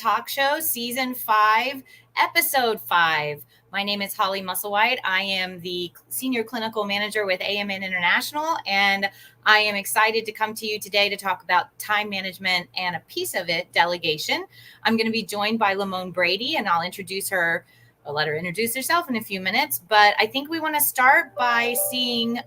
Talk Show, Season 5, Episode 5. My name is Holly Musselwhite. I am the Senior Clinical Manager with AMN International, and I am excited to come to you today to talk about time management and a piece of it, delegation. I'm going to be joined by Lamone Brady, and I'll introduce her. I'll let her introduce herself in a few minutes, but I think we want to start by seeing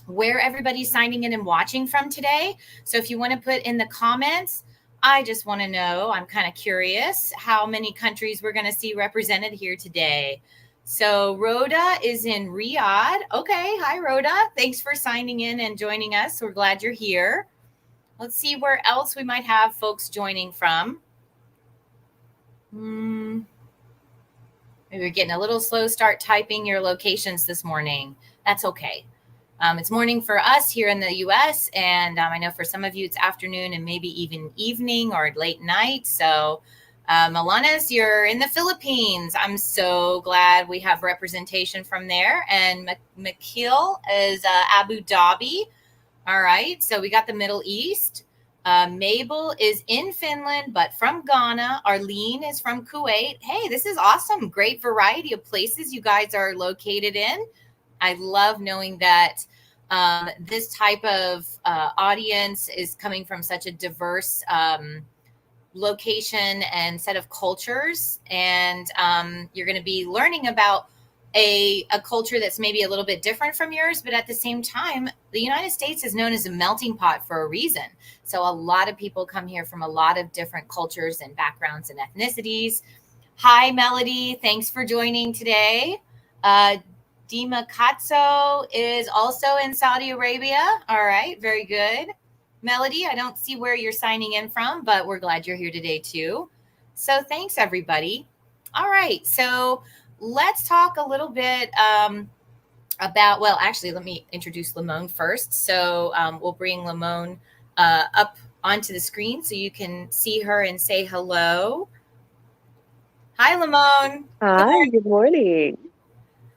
where everybody's signing in and watching from today. So if you want to put in the comments, I just want to know, I'm kind of curious how many countries we're going to see represented here today. So Rhoda is in Riyadh. Okay. Hi, Rhoda. Thanks for signing in and joining us. We're glad you're here. Let's see where else we might have folks joining from. Maybe we're getting a little slow start typing your locations this morning. That's okay. It's morning for us here in the U.S., and I know for some of you it's afternoon and maybe even evening or late night. So, Alanis, you're in the Philippines. I'm so glad we have representation from there. And Makil is Abu Dhabi. All right, so we got the Middle East. Mabel is in Finland, but from Ghana. Arlene is from Kuwait. Hey, this is awesome. Great variety of places you guys are located in. I love knowing that this type of audience is coming from such a diverse location and set of cultures. And you're going to be learning about a culture that's maybe a little bit different from yours, but at the same time, the United States is known as a melting pot for a reason. So a lot of people come here from a lot of different cultures and backgrounds and ethnicities. Hi, Melody. Thanks for joining today. Dima Katso is also in Saudi Arabia. All right, very good. Melody, I don't see where you're signing in from, but we're glad you're here today too. So thanks, everybody. All right, so let's talk a little bit about, well, actually, let me introduce Lamone first. So we'll bring Lamone up onto the screen so you can see her and say hello. Hi, Lamone. Hi, good morning.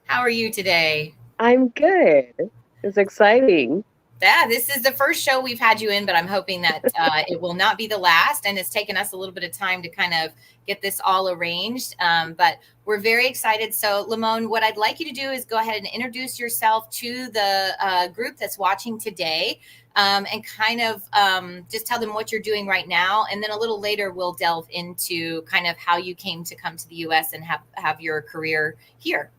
How are you today? I'm good. It's exciting. Yeah, this is the first show we've had you in, but I'm hoping that it will not be the last. And it's taken us a little bit of time to kind of get this all arranged. But we're very excited. So, Lamone, what I'd like you to do is go ahead and introduce yourself to the group that's watching today, and kind of just tell them what you're doing right now. And then a little later, we'll delve into kind of how you came to come to the U.S. and have your career here.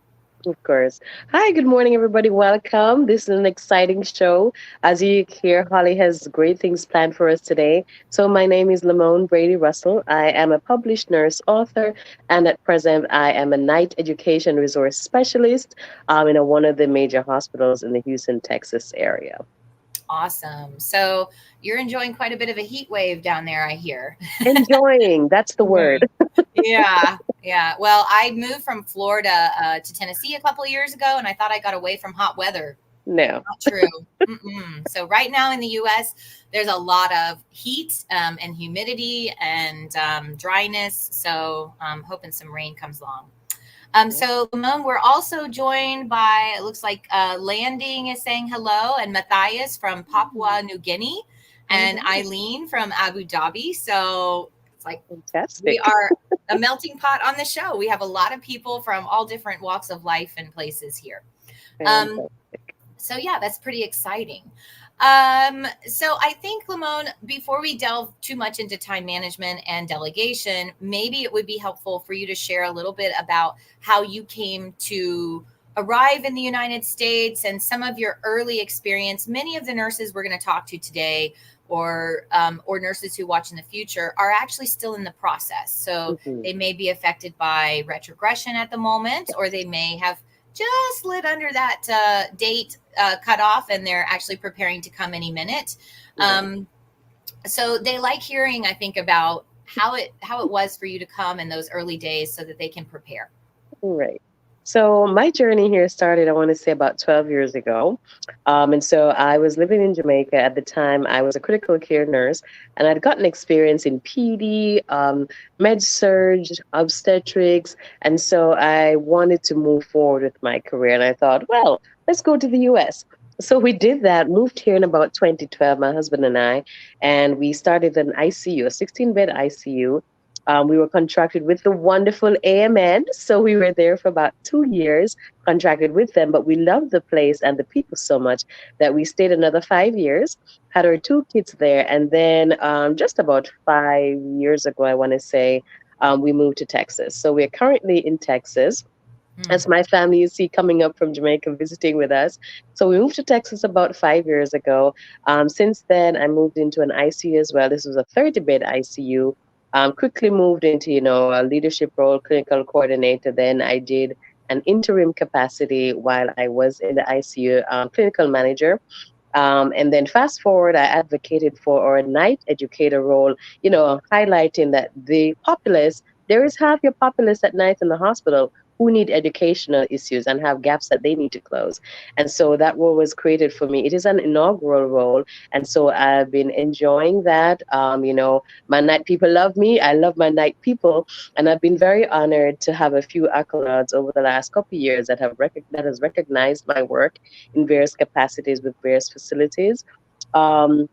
Of course. Hi, good morning, everybody. Welcome. This is an exciting show. As you hear, Holly has great things planned for us today. So, my name is Lamone Brady Russell. I am a published nurse author, and at present, I am a night education resource specialist in one of the major hospitals in the Houston, Texas area. Awesome. So, you're enjoying quite a bit of a heat wave down there, I hear. Enjoying, that's the word. Yeah. Yeah. Well, I moved from Florida to Tennessee a couple of years ago, and I thought I got away from hot weather. No. Not true. So right now in the U.S., there's a lot of heat and humidity and dryness. So I'm hoping some rain comes along. So, Lamone, we're also joined by, it looks like Landing is saying hello, and Matthias from Papua New Guinea, and Eileen from Abu Dhabi. So it's like Fantastic. we are a melting pot on the show. We have a lot of people from all different walks of life and places here. So yeah, that's pretty exciting. So I think, Lamone, before we delve too much into time management and delegation, maybe it would be helpful for you to share a little bit about how you came to arrive in the United States and some of your early experience. Many of the nurses we're going to talk to today, or nurses who watch in the future, are actually still in the process. So they may be affected by retrogression at the moment, or they may have just slid under that date cutoff, and they're actually preparing to come any minute. So they like hearing, I think, about how it was for you to come in those early days so that they can prepare. Right. So my journey here started, I want to say, about 12 years ago. And so I was living in Jamaica at the time. I was a critical care nurse, and I'd gotten experience in PD, med surg, obstetrics. And so I wanted to move forward with my career. And I thought, well, let's go to the US. So we did that, moved here in about 2012, my husband and I, and we started an ICU, a 16-bed ICU. We were contracted with the wonderful AMN. So we were there for about 2 years, contracted with them. But we loved the place and the people so much that we stayed another 5 years, had our two kids there. And then just about 5 years ago, I want to say, we moved to Texas. So we're currently in Texas Mm. as my family you see coming up from Jamaica visiting with us. So we moved to Texas about 5 years ago. Since then, I moved into an ICU as well. This was a 30-bed ICU. Quickly moved into, a leadership role, clinical coordinator. Then I did an interim capacity while I was in the ICU, clinical manager. And then fast forward, I advocated for a night educator role, highlighting that the populace, there is half your populace at night in the hospital who need educational issues and have gaps that they need to close. And so that role was created for me. It is an inaugural role. And so I've been enjoying that. My night people love me. I love my night people. And I've been very honored to have a few accolades over the last couple of years that has recognized my work in various capacities with various facilities. Um,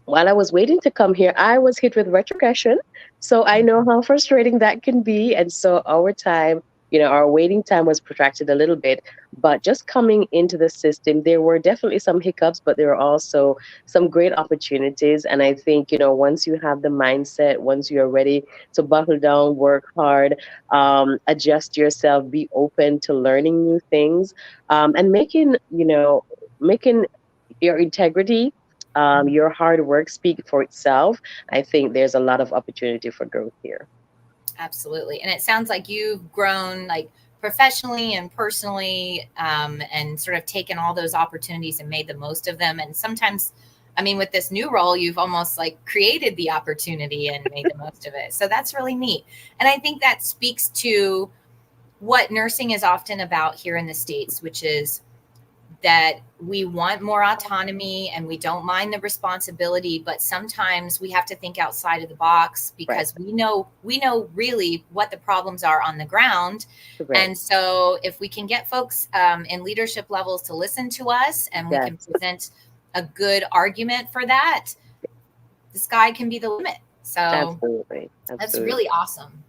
while I was waiting to come here, I was hit with retrogression. So I know how frustrating that can be. And so our waiting time was protracted a little bit. But just coming into the system, there were definitely some hiccups, but there were also some great opportunities. And I think, once you have the mindset, once you're ready to buckle down, work hard, adjust yourself, be open to learning new things, and making your integrity, your hard work speak for itself. I think there's a lot of opportunity for growth here. Absolutely. And it sounds like you've grown like professionally and personally, and sort of taken all those opportunities and made the most of them. And sometimes, I mean, with this new role, you've almost like created the opportunity and made the most of it. So that's really neat. And I think that speaks to what nursing is often about here in the States, which is that we want more autonomy and we don't mind the responsibility, but sometimes we have to think outside of the box Right. because we know really what the problems are on the ground. Correct. And so if we can get folks in leadership levels to listen to us and we can Yes. present a good argument for that, the sky can be the limit. So Absolutely. that's Absolutely. really awesome.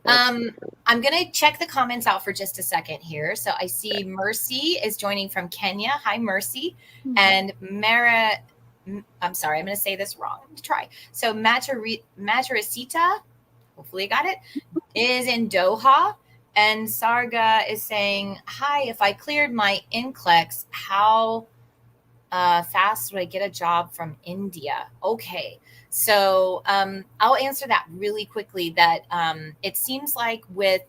Um, Absolutely. I'm going to check the comments out for just a second here. So I see Mercy is joining from Kenya. Hi, Mercy. And Mara, I'm sorry, I'm going to say this wrong. I'm going to try. So Matarasita, hopefully I got it, is in Doha. And Sarga is saying, hi, if I cleared my NCLEX, how fast would I get a job from India? Okay. So I'll answer that really quickly. That it seems like with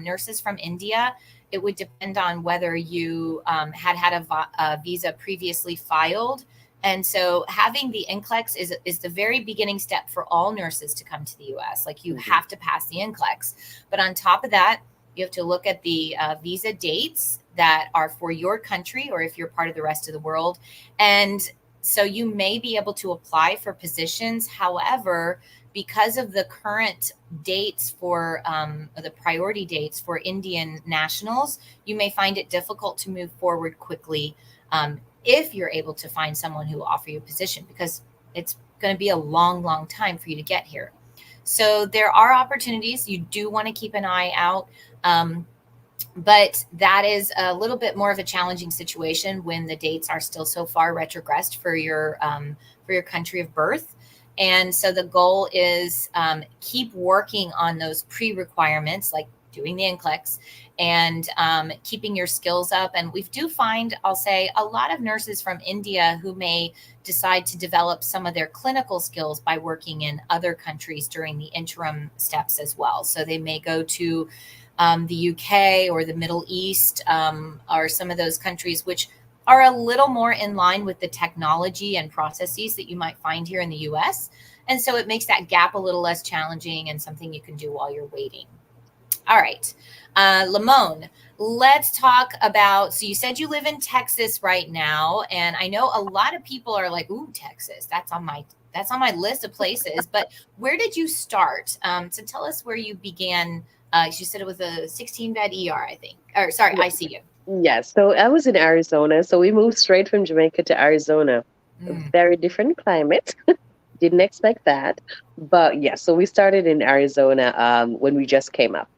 nurses from India, it would depend on whether you had a visa previously filed. And so having the NCLEX is the very beginning step for all nurses to come to the US. Like you Mhm. have to pass the NCLEX. But on top of that, you have to look at the visa dates that are for your country or if you're part of the rest of the world. And so you may be able to apply for positions. However, because of the current dates for the priority dates for Indian nationals, you may find it difficult to move forward quickly if you're able to find someone who will offer you a position because it's going to be a long, long time for you to get here. So there are opportunities. You do want to keep an eye out. Um, but that is a little bit more of a challenging situation when the dates are still so far retrogressed for your country of birth. And so the goal is keep working on those pre-requirements like doing the NCLEX and keeping your skills up. And we do find, I'll say, a lot of nurses from India who may decide to develop some of their clinical skills by working in other countries during the interim steps as well. So they may go to the UK or the Middle East, are some of those countries which are a little more in line with the technology and processes that you might find here in the US. And so it makes that gap a little less challenging and something you can do while you're waiting. All right. Lamone, let's talk about. So you said you live in Texas right now, and I know a lot of people are like, "Ooh, Texas, that's on my list of places." But where did you start? So tell us where you began. You said it was a 16-bed ER, I think. Or sorry, ICU. Yes. So I was in Arizona. So we moved straight from Jamaica to Arizona. A Mm, very different climate. Didn't expect that. But yeah, so we started in Arizona when we just came up.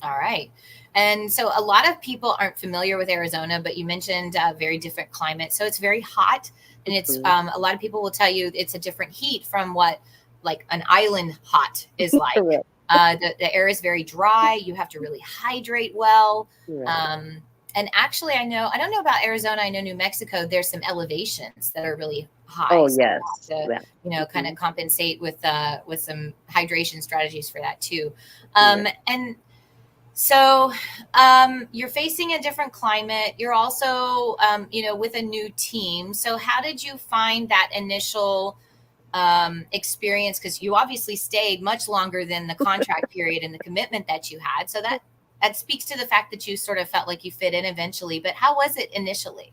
All right. And so a lot of people aren't familiar with Arizona, but you mentioned a very different climate. So it's very hot. And it's Mhm. a lot of people will tell you it's a different heat from what like an island hot is like. Correct. The air is very dry. You have to really hydrate well. Right. Um, and actually, I don't know about Arizona. I know New Mexico, there's some elevations that are really high. Oh, So you have yes. to, Yeah. kind of Mhm. compensate with some hydration strategies for that too. Yeah. And so you're facing a different climate. You're also, with a new team. So how did you find that initial experience? Because you obviously stayed much longer than the contract period and the commitment that you had. So that speaks to the fact that you sort of felt like you fit in eventually. But how was it initially?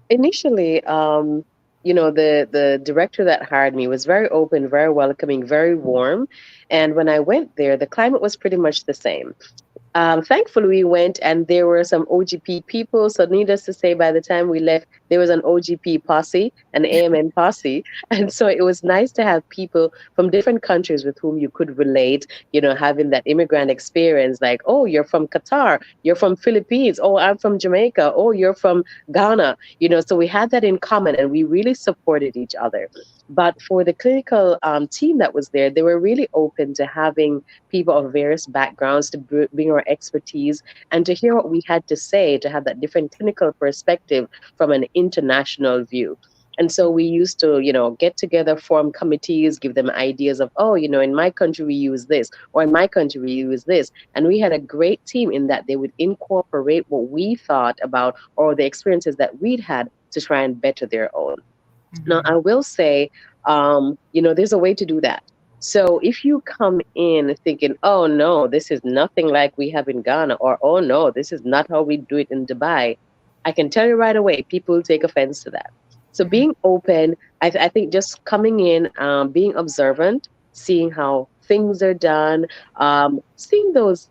Initially, the director that hired me was very open, very welcoming, very warm. And when I went there, the climate was pretty much the same. Thankfully, we went and there were some OGP people. So, needless to say, by the time we left, there was an OGP posse, an AMN posse. And so it was nice to have people from different countries with whom you could relate, having that immigrant experience like, oh, you're from Qatar, you're from Philippines, oh, I'm from Jamaica, oh, you're from Ghana, so we had that in common and we really supported each other. But for the clinical team that was there, they were really open to having people of various backgrounds to bring our expertise and to hear what we had to say, to have that different clinical perspective from an international view. And so we used to, get together, form committees, give them ideas of, oh, in my country we use this, or in my country we use this. And we had a great team in that they would incorporate what we thought about or the experiences that we'd had to try and better their own. Now, Mm-hmm. I will say, there's a way to do that. So if you come in thinking, oh no, this is nothing like we have in Ghana, or oh no, this is not how we do it in Dubai, I can tell you right away, people will take offense to that. So Mm-hmm. being open, I think just coming in, being observant, seeing how things are done, seeing those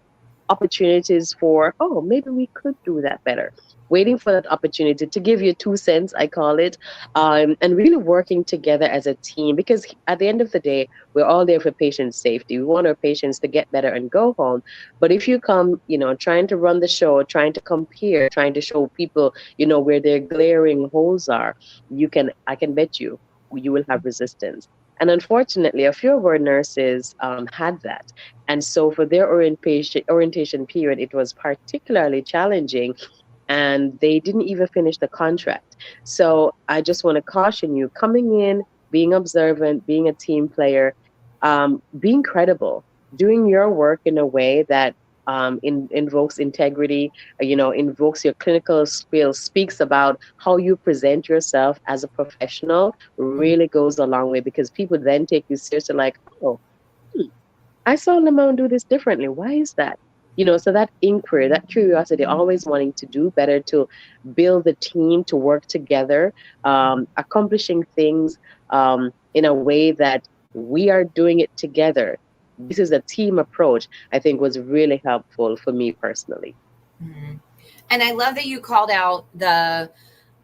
opportunities for, oh, maybe we could do that better. Waiting for that opportunity to give you 2 cents, I call it, and really working together as a team because at the end of the day, we're all there for patient safety. We want our patients to get better and go home. But if you come, trying to run the show, trying to compare, trying to show people, where their glaring holes are, I can bet you will have resistance. And unfortunately, a few of our nurses had that. And so for their orientation period, it was particularly challenging and they didn't even finish the contract. So I just want to caution you coming in, being observant, being a team player, being credible, doing your work in a way that invokes integrity, invokes your clinical skills, speaks about how you present yourself as a professional, really goes a long way because people then take you seriously like, oh, I saw Lamone do this differently. Why is that? So that inquiry, that curiosity, always wanting to do better, to build the team, to work together, accomplishing things in a way that we are doing it together. This is a team approach, I think was really helpful for me personally. Mm-hmm. And I love that you called out the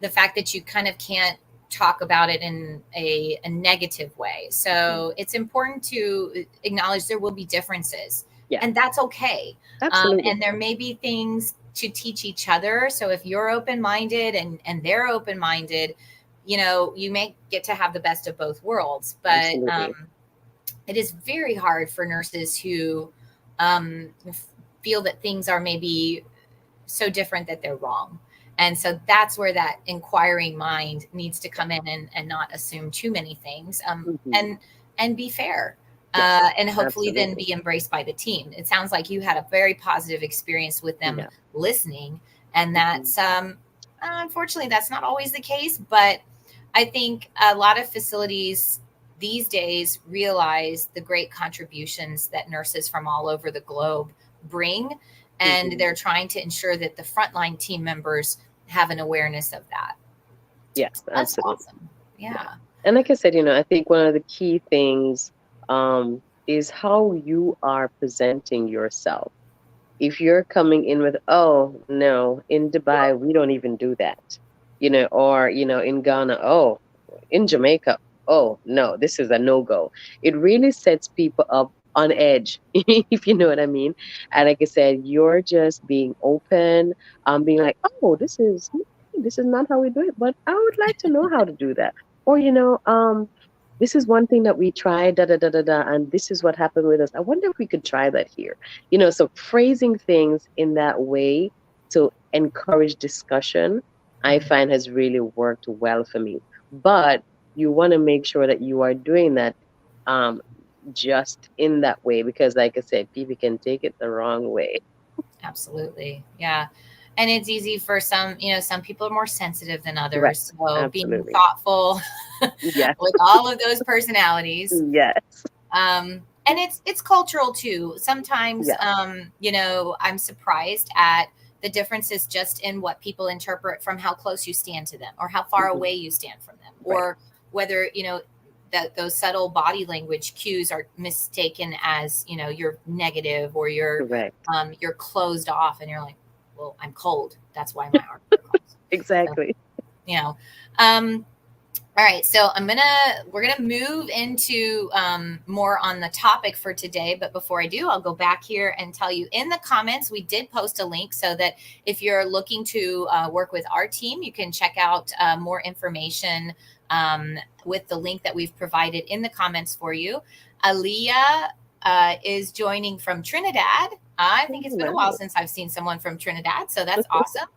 fact that you kind of can't talk about it in a negative way. Mhm. So it's important to acknowledge there will be differences, Yeah, and that's okay. absolutely. And there may be things to teach each other. So if you're open minded and they're open minded, you may get to have the best of both worlds. But Absolutely. it is very hard for nurses who um, feel that things are maybe so different that they're wrong. And so that's where that inquiring mind needs to come in and not assume too many things, Hmm. and be fair, Yes, and hopefully then absolutely. be embraced by the team. It sounds like you had a very positive experience with them Yeah. listening, and Hmm. that's unfortunately that's not always the case, but I think a lot of facilities these days realize the great contributions that nurses from all over the globe bring, and Hmm. they're trying to ensure that the frontline team members have an awareness of that. Yes, That's absolutely. awesome. Yeah. Yeah. And like I said, I think one of the key things is how you are presenting yourself. If you're coming in with, oh, no, in Dubai, we don't even do that, or, in Ghana, oh, in Jamaica. oh no, this is a no-go. It really sets people up on edge, if you know what I mean. And like I said, you're just being open, being like, oh, this is not how we do it, but I would like to know how to do that. Or, this is one thing that we tried, da da da da da, and this is what happened with us. I wonder if we could try that here. So phrasing things in that way to encourage discussion, I Mhm. find has really worked well for me. But you want to make sure that you are doing that um, just in that way because, like I said, people can take it the wrong way. Absolutely. Yeah. And it's easy for some, some people are more sensitive than Right. others. So being Absolutely. thoughtful Yes. with all of those personalities. Yes. And it's cultural too. Sometimes, Yeah. I'm surprised at the differences just in what people interpret from how close you stand to them or how far Hmm. away you stand from them, Right. or whether, that those subtle body language cues are mistaken as, you're negative or Correct. you're closed off and you're like, well, I'm cold. That's why my arms are closed. So, Exactly. you know, um, all right, so we're gonna move into more on the topic for today. But before I do, I'll go back here and tell you in the comments we did post a link so that if you're looking to work with our team, you can check out more information with the link that we've provided in the comments for you. Aaliyah is joining from Trinidad. I Oh, think it's been a while nice. since I've seen someone from Trinidad, so that's awesome.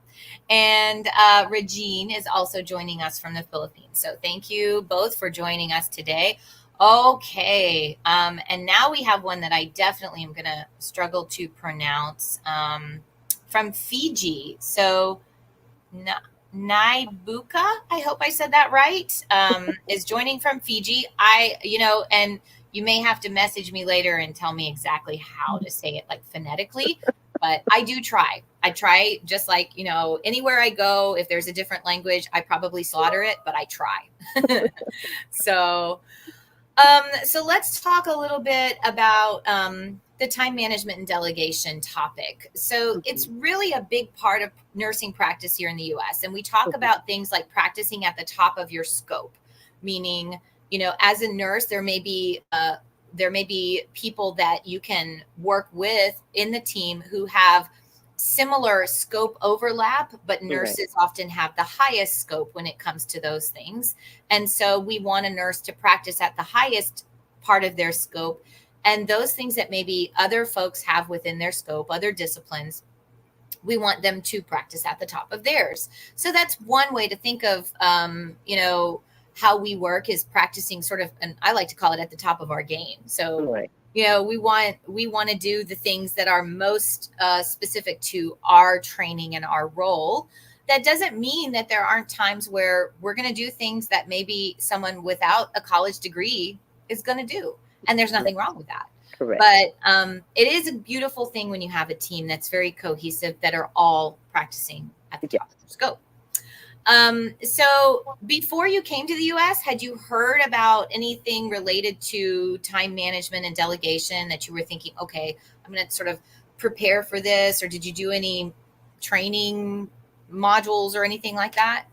And Regine is also joining us from the Philippines. So thank you both for joining us today. Okay. And now we have one that I definitely am going to struggle to pronounce from Fiji. So Naibuka, I hope I said that right, is joining from Fiji. And you may have to message me later and tell me exactly how to say it, like phonetically, but I do try. I try just like, anywhere I go, if there's a different language, I probably slaughter it, but I try. So, so let's talk a little bit about the time management and delegation topic. So Hmm. it's really a big part of nursing practice here in the US. And we talk Hmm. about things like practicing at the top of your scope, meaning, as a nurse, there may be people that you can work with in the team who have similar scope overlap, but Right. nurses often have the highest scope when it comes to those things. And so we want a nurse to practice at the highest part of their scope. And those things that maybe other folks have within their scope, other disciplines, we want them to practice at the top of theirs. So that's one way to think of, how we work is practicing sort of, and I like to call it at the top of our game. So, Right. we want to do the things that are most specific to our training and our role. That doesn't mean that there aren't times where we're going to do things that maybe someone without a college degree is going to do, and there's Right. nothing wrong with that. Correct. But it is a beautiful thing when you have a team that's very cohesive, that are all practicing at the top of Yes. their scope. So before you came to the US, had you heard about anything related to time management and delegation that you were thinking, okay, I'm going to sort of prepare for this? Or did you do any training modules or anything like that?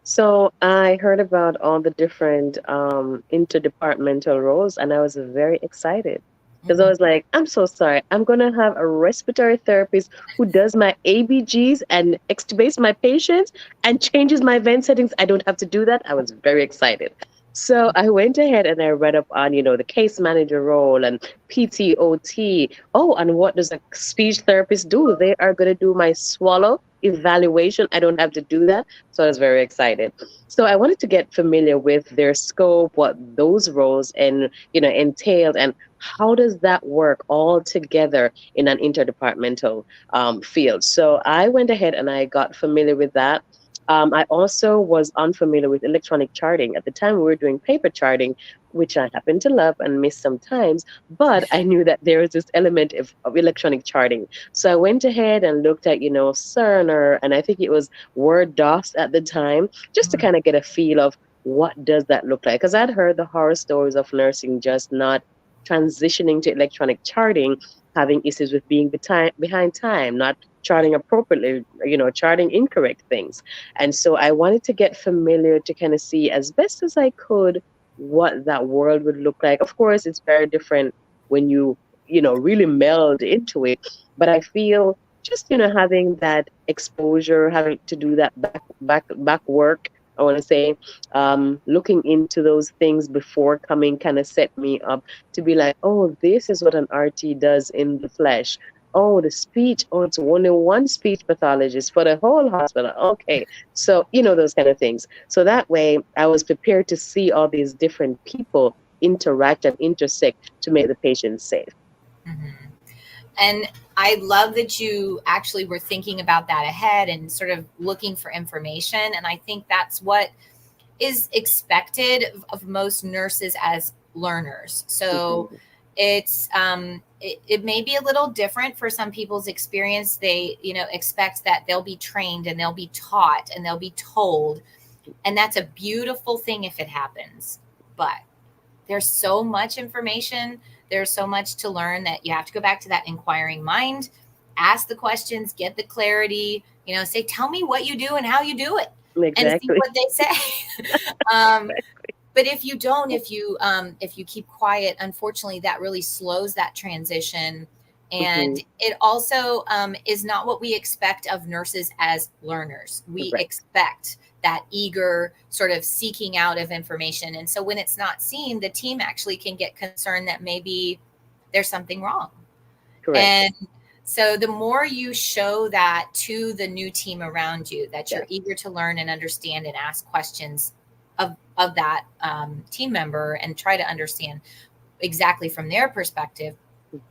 So I heard about all the different interdepartmental roles, and I was very excited because I Hmm. was like, I'm so sorry. I'm gonna have a respiratory therapist who does my ABGs and extubates my patients and changes my vent settings. I don't have to do that. I was very excited. So I went ahead and I read up on, the case manager role and PTOT. Oh, and what does a speech therapist do? They are going to do my swallow evaluation. I don't have to do that. So I was very excited. So I wanted to get familiar with their scope, what those roles and entailed, and how does that work all together in an interdepartmental field. So I went ahead and I got familiar with that. I also was unfamiliar with electronic charting. At the time, we were doing paper charting, which I happen to love and miss sometimes, but I knew that there was this element of electronic charting. So I went ahead and looked at, Cerner, and I think it was Word docs at the time, just to kind of get a feel of what does that look like. Because I'd heard the horror stories of nursing just not transitioning to electronic charting, having issues with being behind time, not charting appropriately, charting incorrect things. And so I wanted to get familiar to kind of see as best as I could what that world would look like. Of course, it's very different when you really meld into it. But I feel just, having that exposure, having to do that back work, I want to say, looking into those things before coming kind of set me up to be like, oh, this is what an RT does in the flesh. Oh, the speech. Oh, it's only one speech pathologist for the whole hospital. Okay. So, those kind of things. So that way I was prepared to see all these different people interact and intersect to make the patient safe. Mhm. And I love that you actually were thinking about that ahead and sort of looking for information. And I think that's what is expected of most nurses as learners. So Mhm. it may be a little different for some people's experience. They expect that they'll be trained and they'll be taught and they'll be told, and that's a beautiful thing if it happens. But there's so much information, there's so much to learn that you have to go back to that inquiring mind, ask the questions, get the clarity, say, tell me what you do and how you do it, and see Exactly. what they say. um, but if you don't, if you keep quiet, unfortunately that really slows that transition. And Hmm. it also is not what we expect of nurses as learners. We Right. expect that eager sort of seeking out of information, and so when it's not seen, the team actually can get concerned that maybe there's something wrong. Correct. And so the more you show that to the new team around you, that you're Yes. eager to learn and understand and ask questions of that team member and try to understand exactly from their perspective,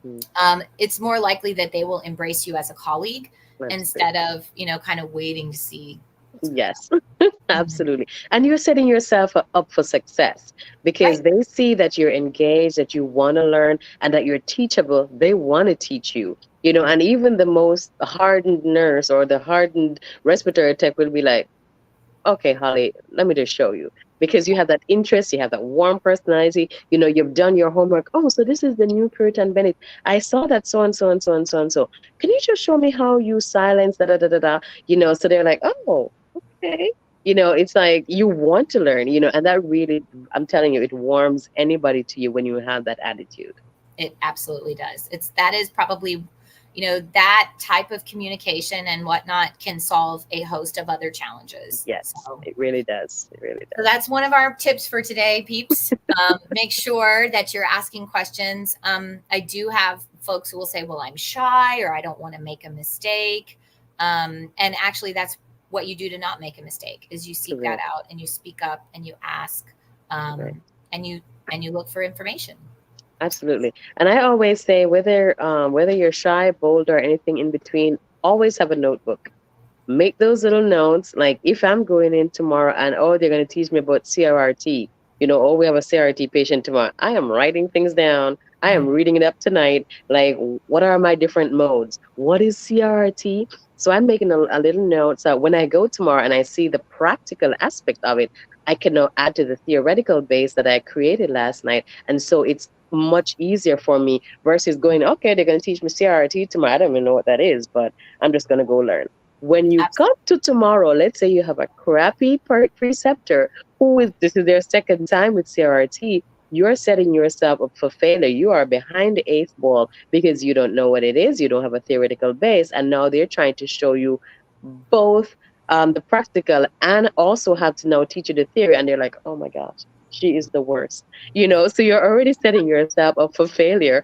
Hmm. it's more likely that they will embrace you as a colleague Absolutely. instead of, kind of waiting to see what's going to Yes. happen. Mhm. Absolutely. And you're setting yourself up for success because Right. they see that you're engaged, that you want to learn, and that you're teachable. They want to teach you. And even the most hardened nurse or the hardened respiratory tech will be like, okay, Holly, let me just show you. Because you have that interest, you have that warm personality, you've done your homework. Oh, so this is the new Puritan Bennett. I saw that so and so and so and so and so. Can you just show me how you silence da da da da da? So they're like, oh, okay. It's like you want to learn, and that really, I'm telling you, it warms anybody to you when you have that attitude. It absolutely does. That is probably, that type of communication and whatnot can solve a host of other challenges. Yes, So, it really does. It really so does. that's one of our tips for today, peeps. Make sure that you're asking questions. I do have folks who will say, well, I'm shy or I don't want to make a mistake. And actually, that's what you do to not make a mistake is you seek that Correct. out and you speak up and you ask, Correct. and you look for information. Absolutely. And I always say whether you're shy, bold, or anything in between, always have a notebook. Make those little notes. Like if I'm going in tomorrow and oh they're gonna teach me about CRRT, oh we have a CRRT patient tomorrow. I am writing things down. I am Mhm. reading it up tonight. Like what are my different modes? What is CRRT? So I'm making a little note so when I go tomorrow and I see the practical aspect of it, I can now add to the theoretical base that I created last night. And so it's much easier for me versus going, okay, they're going to teach me CRT tomorrow. I don't even know what that is, but I'm just going to go learn. When you come Absolutely. to tomorrow, let's say you have a crappy preceptor who is this is their second time with CRT, you're setting yourself up for failure. You are behind the eighth ball because you don't know what it is, you don't have a theoretical base, and now they're trying to show you both the practical and also have to now teach you the theory, and they're like, oh my gosh, she is the worst. So you're already setting yourself up for failure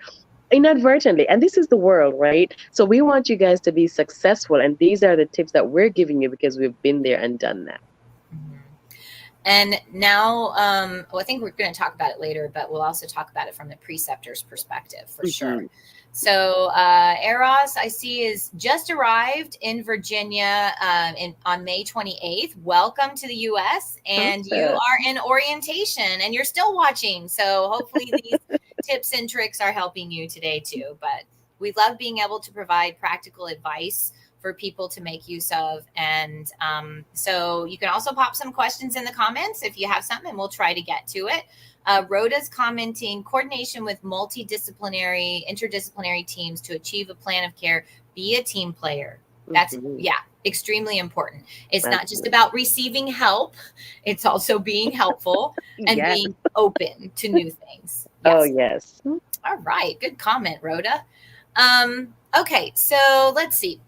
inadvertently. And this is the world, right? So we want you guys to be successful. And these are the tips that we're giving you because we've been there and done that. Mhm. And now, well, I think we're going to talk about it later, but we'll also talk about it from the preceptor's perspective for sure. Hmm. So, Eros, I see, is just arrived in Virginia on May 28th. Welcome to the US, and you Awesome. are in orientation and you're still watching. So, hopefully, these tips and tricks are helping you today too. But we love being able to provide practical advice for people to make use of. And so you can also pop some questions in the comments if you have something, and we'll try to get to it. Rhoda's commenting coordination with interdisciplinary teams to achieve a plan of care. Be a team player. That's, Hmm. yeah. extremely important. It's not just Absolutely. about receiving help, it's also being helpful and Yes. being open to new things. Oh, Yes. yes. All right. Good comment, Rhoda. Okay. So let's see.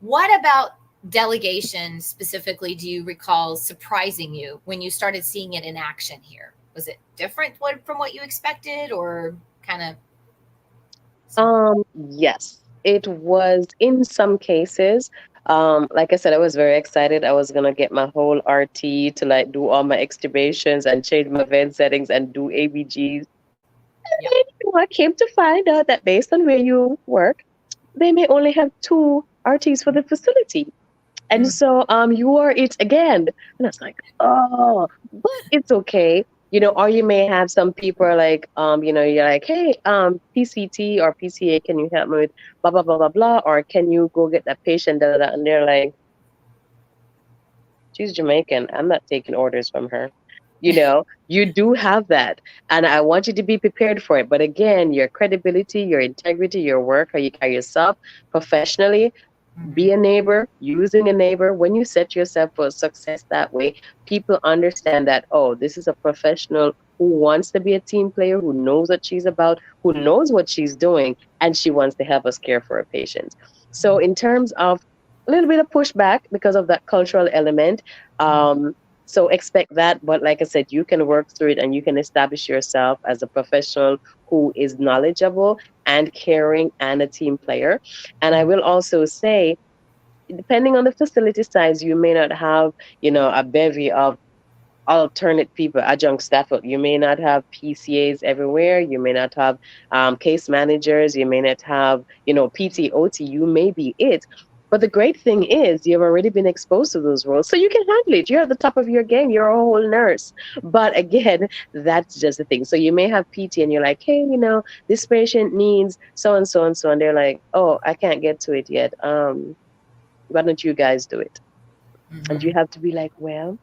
What about delegation specifically do you recall surprising you when you started seeing it in action here? Was it different from what you expected or kind of similar? Yes, it was in some cases. Like I said, I was very excited. I was gonna get my whole RT to like do all my extubations and change my vent settings and do ABGs. Yeah. And I came to find out that based on where you work, they may only have two RTs for the facility. And Mm, so you are it again. And I was like, oh, but it's okay. Or you may have some people are like, you're like, hey, PCT or PCA, can you help me with blah blah blah blah blah? Or can you go get that patient? Da, da, da. And they're like, she's Jamaican. I'm not taking orders from her. You do have that. And I want you to be prepared for it. But again, your credibility, your integrity, your work, how you carry yourself professionally, be a mhm, neighbor, using a neighbor. When you set yourself for success that way, people understand that, oh, this is a professional who wants to be a team player, who knows what she's about, who knows what she's doing, and she wants to help us care for her patients. So, in terms of a little bit of pushback because of that cultural element, mhm, so expect that. But like I said, you can work through it and you can establish yourself as a professional who is knowledgeable and caring and a team player. And I mhm, will also say, depending on the facility size, you may not have, a bevy of alternate people, adjunct staff. You may not have PCAs everywhere. You may not have case managers. You may not have, PT, OT. You may be it. But the great thing is you've already been exposed to those roles, so you can handle it. You're at the top of your game. You're a whole nurse. But again, that's just the thing. So you may have PT and you're like, hey, this patient needs so and so and so. And they're like, oh, I can't get to it yet. Why don't you guys do it? And you mhm, have to be like, well,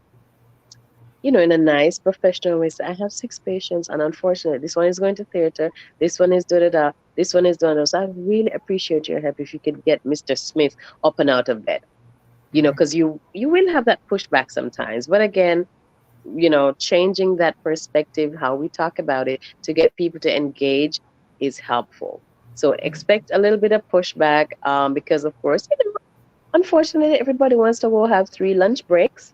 in a nice professional way. So I have six patients, and unfortunately, this one is going to theater, this one is da da da, this one is doing this. I really appreciate your help if you could get Mr. Smith up and out of bed. mhm, Because you will have that pushback sometimes. But again, changing that perspective, how we talk about it, to get people to engage is helpful. So mhm. expect a little bit of pushback, because of course, unfortunately, everybody wants to go have 3 lunch breaks,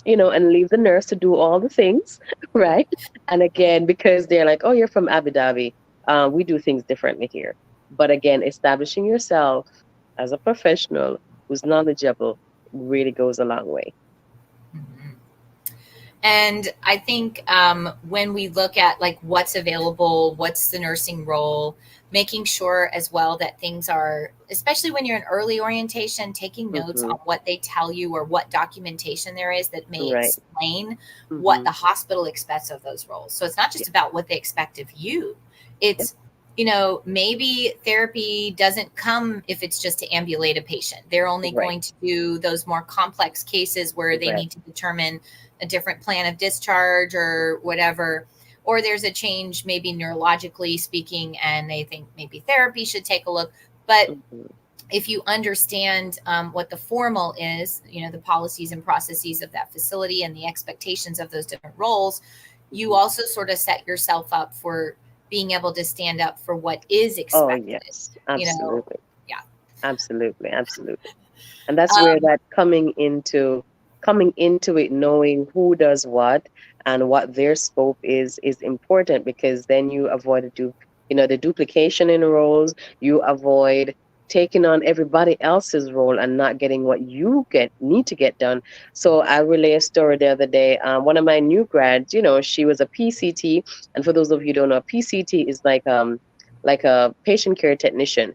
and leave the nurse to do all the things, right? And again, because they're like, oh, you're from Abu Dhabi, we do things differently here. But again, establishing yourself as a professional who's knowledgeable really goes a long way. Mhm. And I think when we look at like what's available, what's the nursing role, making sure as well that things are, especially when you're in early orientation, taking notes Hmm. on what they tell you or what documentation there is that may Right. explain what Hmm. the hospital expects of those roles. So it's not Yeah. just about what they expect of you. Yeah. It's, maybe therapy doesn't come if it's just to ambulate a patient. They're only Right. going to do those more complex cases where they Right. need to determine a different plan of discharge or whatever, or there's a change maybe neurologically speaking and they think maybe therapy should take a look. But Hmm. if you understand what the formal is, the policies and processes of that facility and the expectations of those different roles, you Hmm. also sort of set yourself up for being able to stand up for what is Oh, expected, yes. you know Absolutely. yeah. Absolutely. Absolutely. And that's where um, that coming into it, knowing who does what and what their scope is important, because then you avoid the duplication in roles. You avoid taking on everybody else's role and not getting what you need to get done. So I relay a story the other day. One of my new grads, she was a PCT, and for those of you who don't know, PCT is like a patient care technician.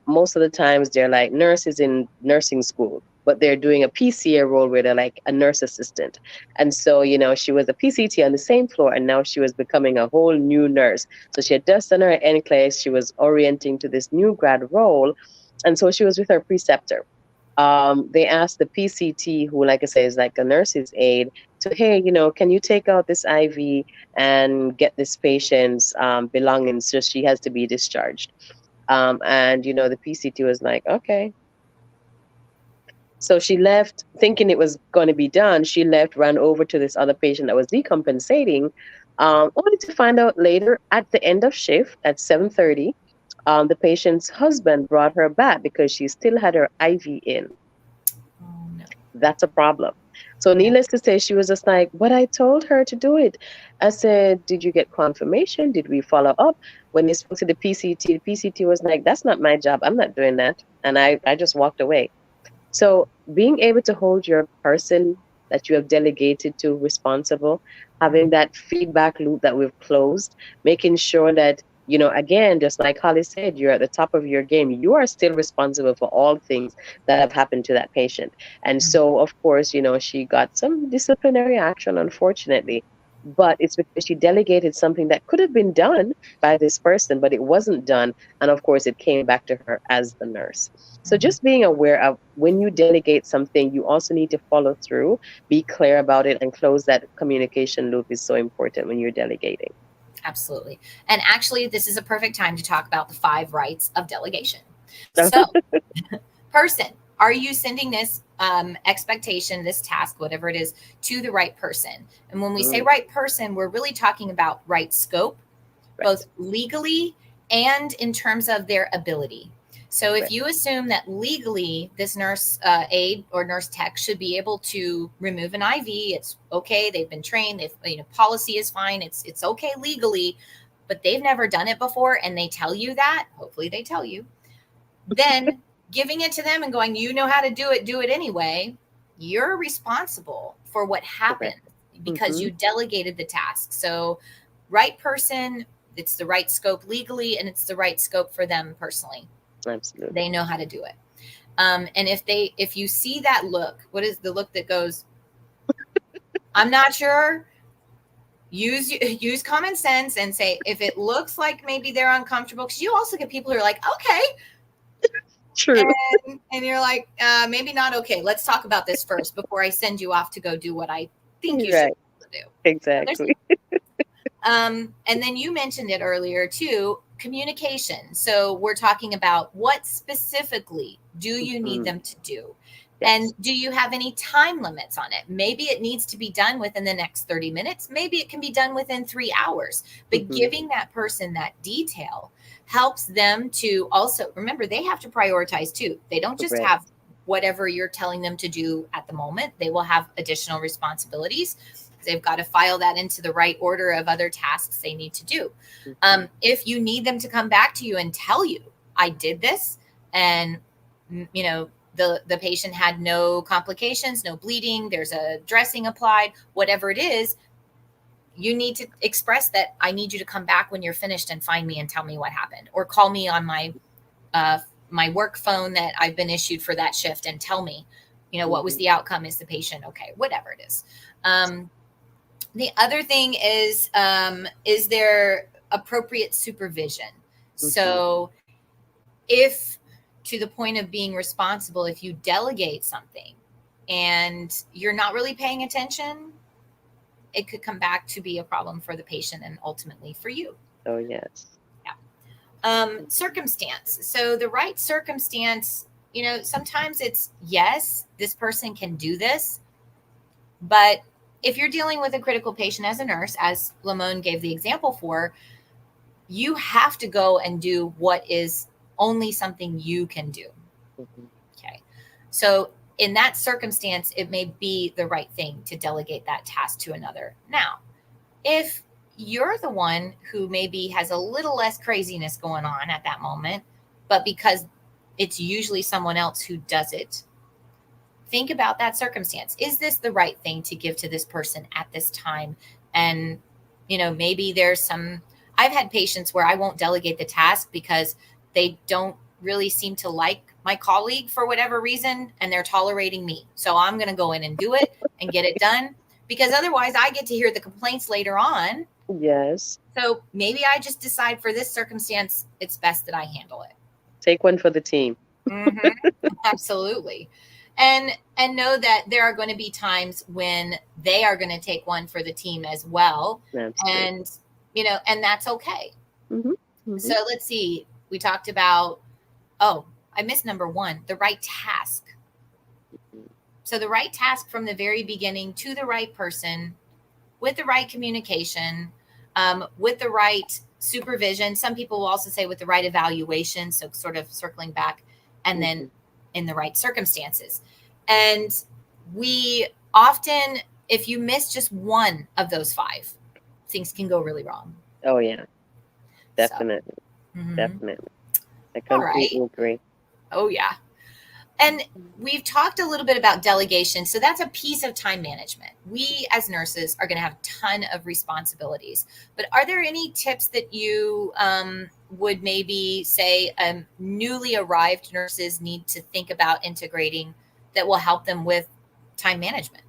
Most of the times they're like nurses in nursing school, but they're doing a PCA role where they're like a nurse assistant. And so, she was a PCT on the same floor, and now she was becoming a whole new nurse. So she had just done her NCLEX. She was orienting to this new grad role. And so she was with her preceptor. They asked the PCT, who, like I say, is like a nurse's aide, to, hey, can you take out this IV and get this patient's belongings, so she has to be discharged. And the PCT was like, okay. So she left thinking it was going to be done. She left, ran over to this other patient that was decompensating, only to find out later at the end of shift at 7:30, the patient's husband brought her back because she still had her IV in. Oh no. That's a problem. So, Yeah. needless to say, she was just like, "But I told her to do it." I said, "Did you get confirmation? Did we follow up?" When they spoke to the PCT was like, "That's not my job. I'm not doing that." And I just walked away. So being able to hold your person that you have delegated to responsible, having that feedback loop that we've closed, making sure that, again, just like Holly said, you're at the top of your game. You are still responsible for all things that have happened to that patient. And Mhm. so, of course, she got some disciplinary action, unfortunately. But it's because she delegated something that could have been done by this person, but it wasn't done. And of course, it came back to her as the nurse. So Mhm. just being aware of when you delegate something, you also need to follow through, be clear about it, and close that communication loop is so important when you're delegating. Absolutely. And actually, this is a perfect time to talk about the 5 rights of delegation. So, person, are you sending this expectation, this task, whatever it is, to the right person? And when we say Mm, right person, we're really talking about right scope, right, both legally and in terms of their ability. So if right. you assume that legally this nurse aide or nurse tech should be able to remove an IV, it's okay. They've been trained. If policy is fine. It's okay legally, but they've never done it before, and they tell you that. Hopefully, they tell you. Then giving it to them and going, you know how to do it anyway. You're responsible for what Correct. happened because Mm-hmm. you delegated the task. So right person, it's the right scope legally, and it's the right scope for them personally. They Absolutely. know how to do it. And if you see that look, what is the look that goes, I'm not sure, use common sense and say, if it looks like maybe they're uncomfortable, because you also get people who are like, okay, True. and you're like, maybe not. Okay, let's talk about this first before I send you off to go do what I think you should Right. do. So there's Exactly. and then you mentioned it earlier too, communication. So we're talking about what specifically do you need Hmm. them to do? And Yes. do you have any time limits on it? Maybe it needs to be done within the next 30 minutes. Maybe it can be done within 3 hours. But Hmm. giving that person that detail helps them to also remember they have to prioritize too. They don't just Correct. have whatever you're telling them to do at the moment, they will have additional responsibilities. They've got to file that into the right order of other tasks they need to do. Hmm. If you need them to come back to you and tell you, I did this, and the patient had no complications, no bleeding, there's a dressing applied, whatever it is, you need to express that I need you to come back when you're finished and find me and tell me what happened, or call me on uh, my work phone that I've been issued for that shift and tell me, what was Hmm. the outcome? Is the patient okay? Whatever it is. The other thing is there appropriate supervision? Hmm. So if to the point of being responsible, if you delegate something and you're not really paying attention, it could come back to be a problem for the patient and ultimately for you. Oh, yes. Yeah. Circumstance. So the right circumstance, sometimes it's yes, this person can do this, but if you're dealing with a critical patient as a nurse, as Lamone gave the example for, you have to go and do what is only something you can do. Hmm. Okay. So in that circumstance, it may be the right thing to delegate that task to another. Now, if you're the one who maybe has a little less craziness going on at that moment, but because it's usually someone else who does it, think about that circumstance. Is this the right thing to give to this person at this time? And, maybe there's some, I've had patients where I won't delegate the task because they don't really seem to like my colleague for whatever reason, and they're tolerating me. So I'm going to go in and do it and get it done because otherwise I get to hear the complaints later on. Yes. So maybe I just decide for this circumstance, it's best that I handle it. Take one for the team. Mm-hmm. Absolutely. And know that there are going to be times when they are going to take one for the team as well. Absolutely. And and that's okay. Hmm. So Hmm. let's see. We talked about, oh, I missed number 1, the right task. So the right task from the very beginning to the right person with the right communication, with the right supervision. Some people will also say with the right evaluation. So sort of circling back, and then Mhm. in the right circumstances. And we often, if you miss just one of those five, things can go really wrong. Oh yeah, So, definitely, mhm. definitely. I All right. completely agree. Oh, yeah. And we've talked a little bit about delegation. So that's a piece of time management. We as nurses are going to have a ton of responsibilities. But are there any tips that you would maybe say newly arrived nurses need to think about integrating that will help them with time management?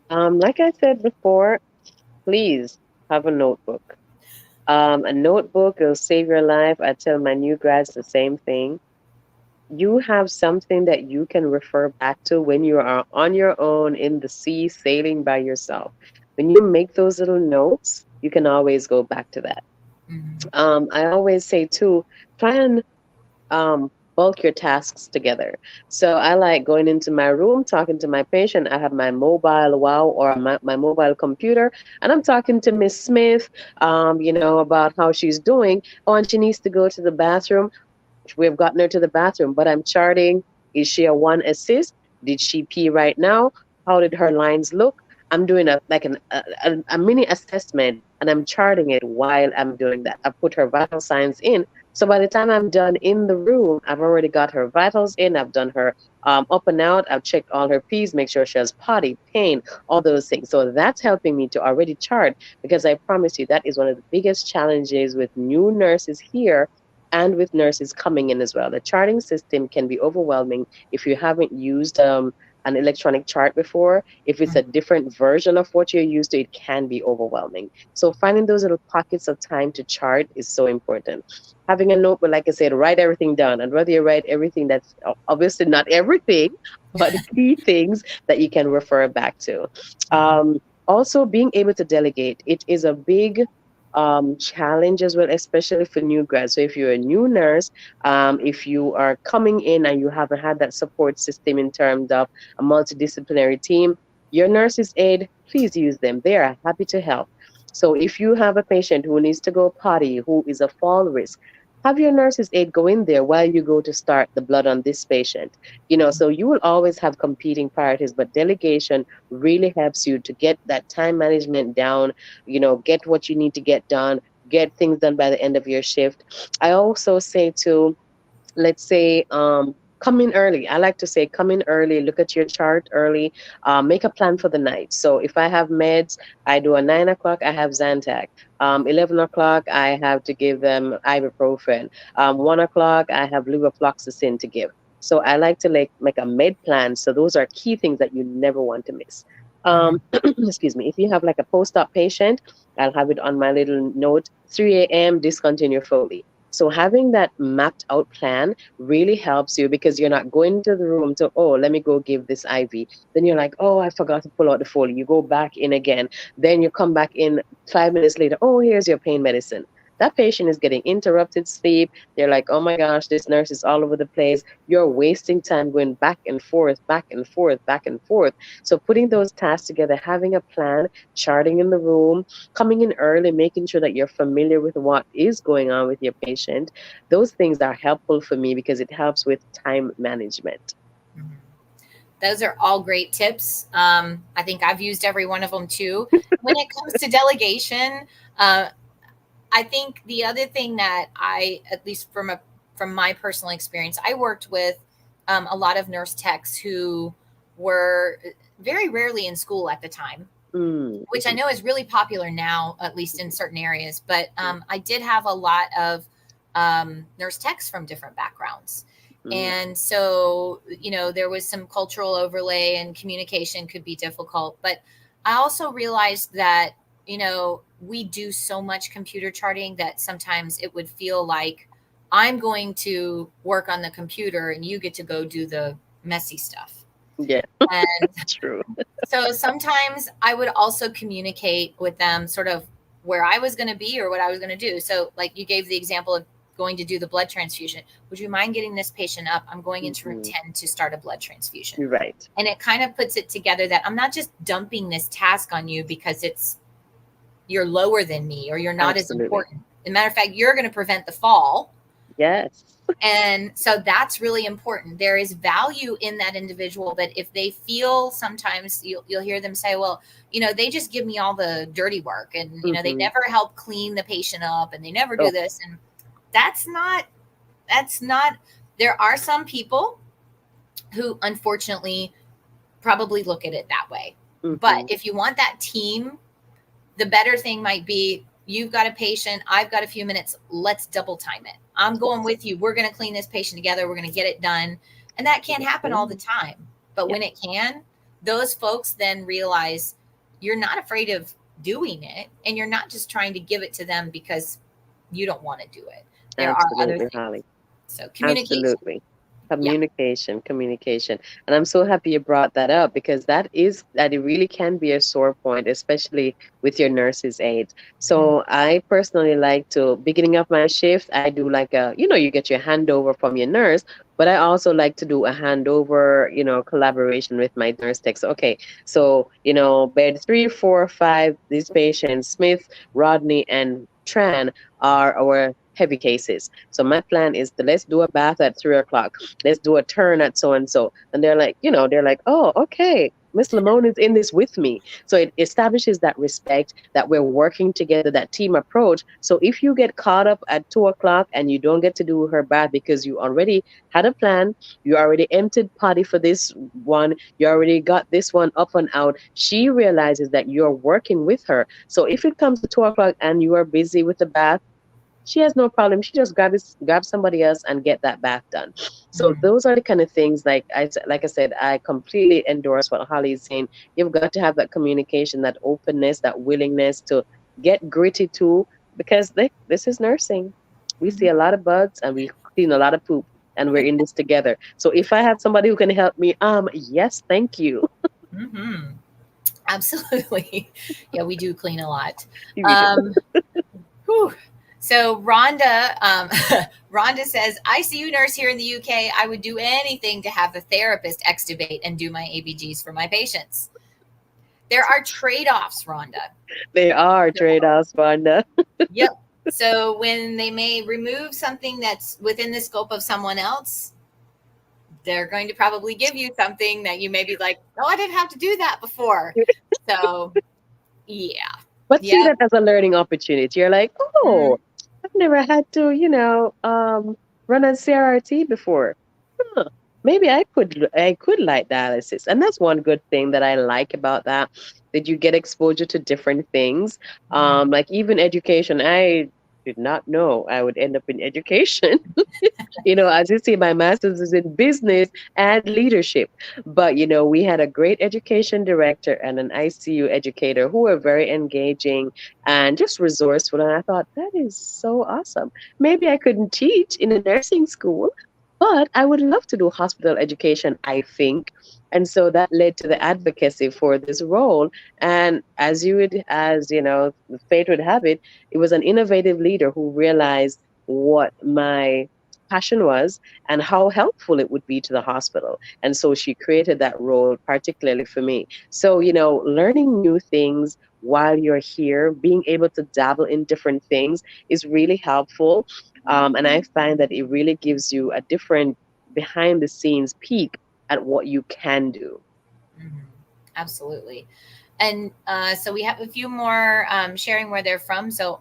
Like I said before, please have a notebook. A notebook will save your life. I tell my new grads the same thing. You have something that you can refer back to when you are on your own in the sea sailing by yourself. When you make those little notes, you can always go back to that. Mm-hmm. I always say too, try and bulk your tasks together. So I like going into my room, talking to my patient. I have my mobile wow or my mobile computer, and I'm talking to Miss Smith, about how she's doing. Oh, and she needs to go to the bathroom. We've gotten her to the bathroom, but I'm charting. Is she a one assist? Did she pee right now? How did her lines look? I'm doing a mini assessment, and I'm charting it while I'm doing that. I put her vital signs in. So by the time I'm done in the room, I've already got her vitals in. I've done her up and out. I've checked all her P's, make sure she has potty, pain, all those things. So that's helping me to already chart, because I promise you that is one of the biggest challenges with new nurses here and with nurses coming in as well. The charting system can be overwhelming if you haven't used an electronic chart before. If it's a different version of what you're used to, it can be overwhelming. So finding those little pockets of time to chart is so important. Having a notebook, like I said, write everything down. I'd rather you write everything that's obviously not everything, but the key things that you can refer back to. Mm-hmm. Um, Also, being able to delegate, it is a big challenge as well, especially for new grads. So if you're a new nurse, if you are coming in and you haven't had that support system in terms of a multidisciplinary team, your nurses aid, please use them. They are happy to help. So if you have a patient who needs to go potty, who is a fall risk, have your nurses aid go in there while you go to start the blood on this patient. So you will always have competing priorities, but delegation really helps you to get that time management down, get what you need to get done, get things done by the end of your shift. I also say to, let's say, come in early. I like to say come in early, look at your chart early, make a plan for the night. So if I have meds, I do a 9 o'clock, I have Zantac. 11 o'clock, I have to give them ibuprofen. 1 o'clock, I have levofloxacin to give. So I like to make a med plan. So those are key things that you never want to miss. Mm-hmm. Excuse me. If you have like a post-op patient, I'll have it on my little note, 3 a.m., discontinue Foley. So having that mapped out plan really helps you, because you're not going to the room to, oh, let me go give this IV. Then you're like, oh, I forgot to pull out the Foley. You go back in again. Then you come back in 5 minutes later. Oh, here's your pain medicine. That patient is getting interrupted sleep. They're like, oh my gosh, this nurse is all over the place. You're wasting time going back and forth, back and forth, back and forth. So putting those tasks together, having a plan, charting in the room, coming in early, making sure that you're familiar with what is going on with your patient, those things are helpful for me because it helps with time management. Mm-hmm. Those are all great tips. I think I've used every one of them too. When it comes to delegation, uh, I think the other thing that I, at least from my personal experience, I worked with a lot of nurse techs who were very rarely in school at the time, Mm, which I know is really popular now, at least in certain areas. But I did have a lot of nurse techs from different backgrounds. mm, And so, there was some cultural overlay and communication could be difficult. But I also realized that, we do so much computer charting that sometimes it would feel like I'm going to work on the computer and you get to go do the messy stuff. yeah, And true. so sometimes I would also communicate with them sort of where I was going to be or what I was going to do. So, like you gave the example of going to do the blood transfusion. Would you mind getting this patient up? I'm going into room Mm-hmm. 10 to start a blood transfusion. You're right. And it kind of puts it together that I'm not just dumping this task on you because you're lower than me or you're not as Absolutely. important. As a matter of fact, you're going to prevent the fall. Yes. And so that's really important. There is value in that individual, but if they feel, sometimes you'll hear them say, well, they just give me all the dirty work, and they Mm-hmm. never help clean the patient up, and they never do Oh, this. And that's not there are some people who unfortunately probably look at it that way. But mm-hmm. if you want that team, the better thing might be, you've got a patient, I've got a few minutes, let's double time it. I'm going Yes. with you. We're going to clean this patient together. We're going to get it done. And that can't happen all the Mhm. time. But Yeah, when it can, those folks then realize you're not afraid of doing it, and you're not just trying to give it to them because you don't want to do it. There are other absolutely, things. Holly. So communication. Absolutely. Yeah. Communication, communication. And I'm so happy you brought that up because that it really can be a sore point, especially with your nurse's aides. Mm-hmm. So I personally like to, beginning of my shift, I do like you get your handover from your nurse, but I also like to do a handover, collaboration with my nurse tech. So, okay, so, bed 3, 4, 5, these patients, Smith, Rodney, and Tran are our heavy cases. So my plan is to let's do a bath at 3 o'clock. Let's do a turn at so and so. And they're like, oh, okay. Miss Lamone is in this with me. So it establishes that respect that we're working together, that team approach. So if you get caught up at 2 o'clock and you don't get to do her bath because you already had a plan, you already emptied potty for this one, you already got this one up and out, she realizes that you're working with her. So if it comes to 2 o'clock and you are busy with the bath, she has no problem. She just grab somebody else and get that bath done. So Mm-hmm. those are the kind of things like I said, I completely endorse what Holly is saying. You've got to have that communication, that openness, that willingness to get gritty too, because this is nursing. We see Mm-hmm. a lot of bugs and we clean a lot of poop, and we're in this together. So if I have somebody who can help me, yes, thank you. Mm-hmm. Absolutely. Yeah, we do clean a lot. We do. Um, Whew. So Rhonda, Rhonda says, ICU nurse here in the UK. I would do anything to have the therapist extubate and do my ABGs for my patients. There are trade-offs, Rhonda. They are trade-offs, Wanda. Yep. So when they may remove something that's within the scope of someone else, they're going to probably give you something that you may be like, oh, I didn't have to do that before. So yeah. But see Yep. that as a learning opportunity. You're like, Mm-hmm. oh, I've never had to, run a CRRT before. Huh, maybe I could like dialysis. And that's one good thing that I like about that you get exposure to different things. Like even education. I did not know I would end up in education. As you see, my master's is in business and leadership. But, we had a great education director and an ICU educator who were very engaging and just resourceful. And I thought, that is so awesome. Maybe I couldn't teach in a nursing school, but I would love to do hospital education, I think. And so that led to the advocacy for this role. And as fate would have it, it was an innovative leader who realized what my passion was and how helpful it would be to the hospital. And so she created that role particularly for me. So, learning new things while you're here, being able to dabble in different things is really helpful. And I find that it really gives you a different behind the scenes peek at what you can do. Mm-hmm. Absolutely. And so we have a few more sharing where they're from. So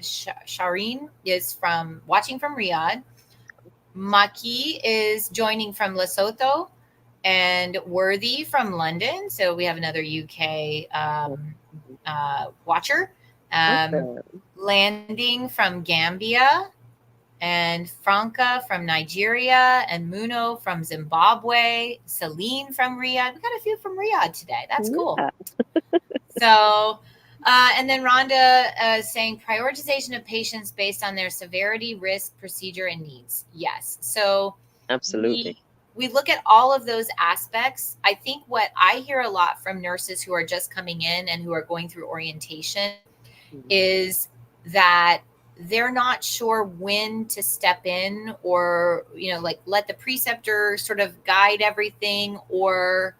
Shireen is watching from Riyadh. Maki is joining from Lesotho, and Worthy from London. So we have another UK watcher. Um, Awesome. Landing from Gambia, and Franca from Nigeria, and Muno from Zimbabwe, Celine from Riyadh. We got a few from Riyadh today. That's cool. Yeah, So, and then Rhonda saying prioritization of patients based on their severity, risk, procedure, and needs. Yes. So absolutely. we look at all of those aspects. I think what I hear a lot from nurses who are just coming in and who are going through orientation Mhm. is that they're not sure when to step in, or like let the preceptor sort of guide everything, or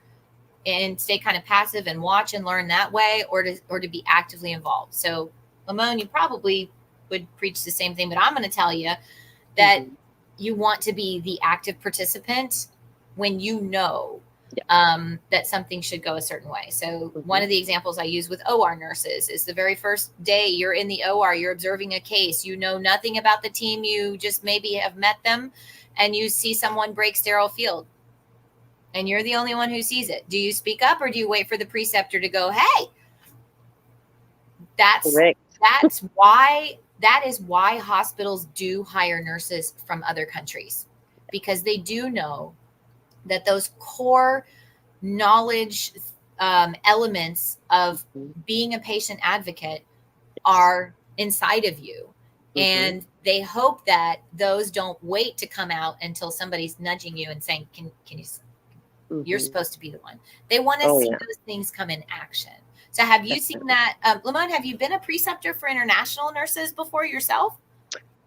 and stay kind of passive and watch and learn that way, or to be actively involved. So Lamone, you probably would preach the same thing, but I'm going to tell you that Mm-hmm. you want to be the active participant when you know Yeah. that something should go a certain way. So one Mm-hmm. of the examples I use with OR nurses is the very first day you're in the OR, you're observing a case, you know nothing about the team, you just maybe have met them, and you see someone break sterile field, and you're the only one who sees it. Do you speak up, or do you wait for the preceptor to go, hey? That's Correct. that is why hospitals do hire nurses from other countries, because they do know that those core knowledge elements of Mm-hmm. being a patient advocate are inside of you. Mm-hmm. And they hope that those don't wait to come out until somebody's nudging you and saying, can you, you're Mm-hmm. supposed to be the one. They want to Oh see yeah. those things come in action. So have you seen that? Lamont, have you been a preceptor for international nurses before yourself?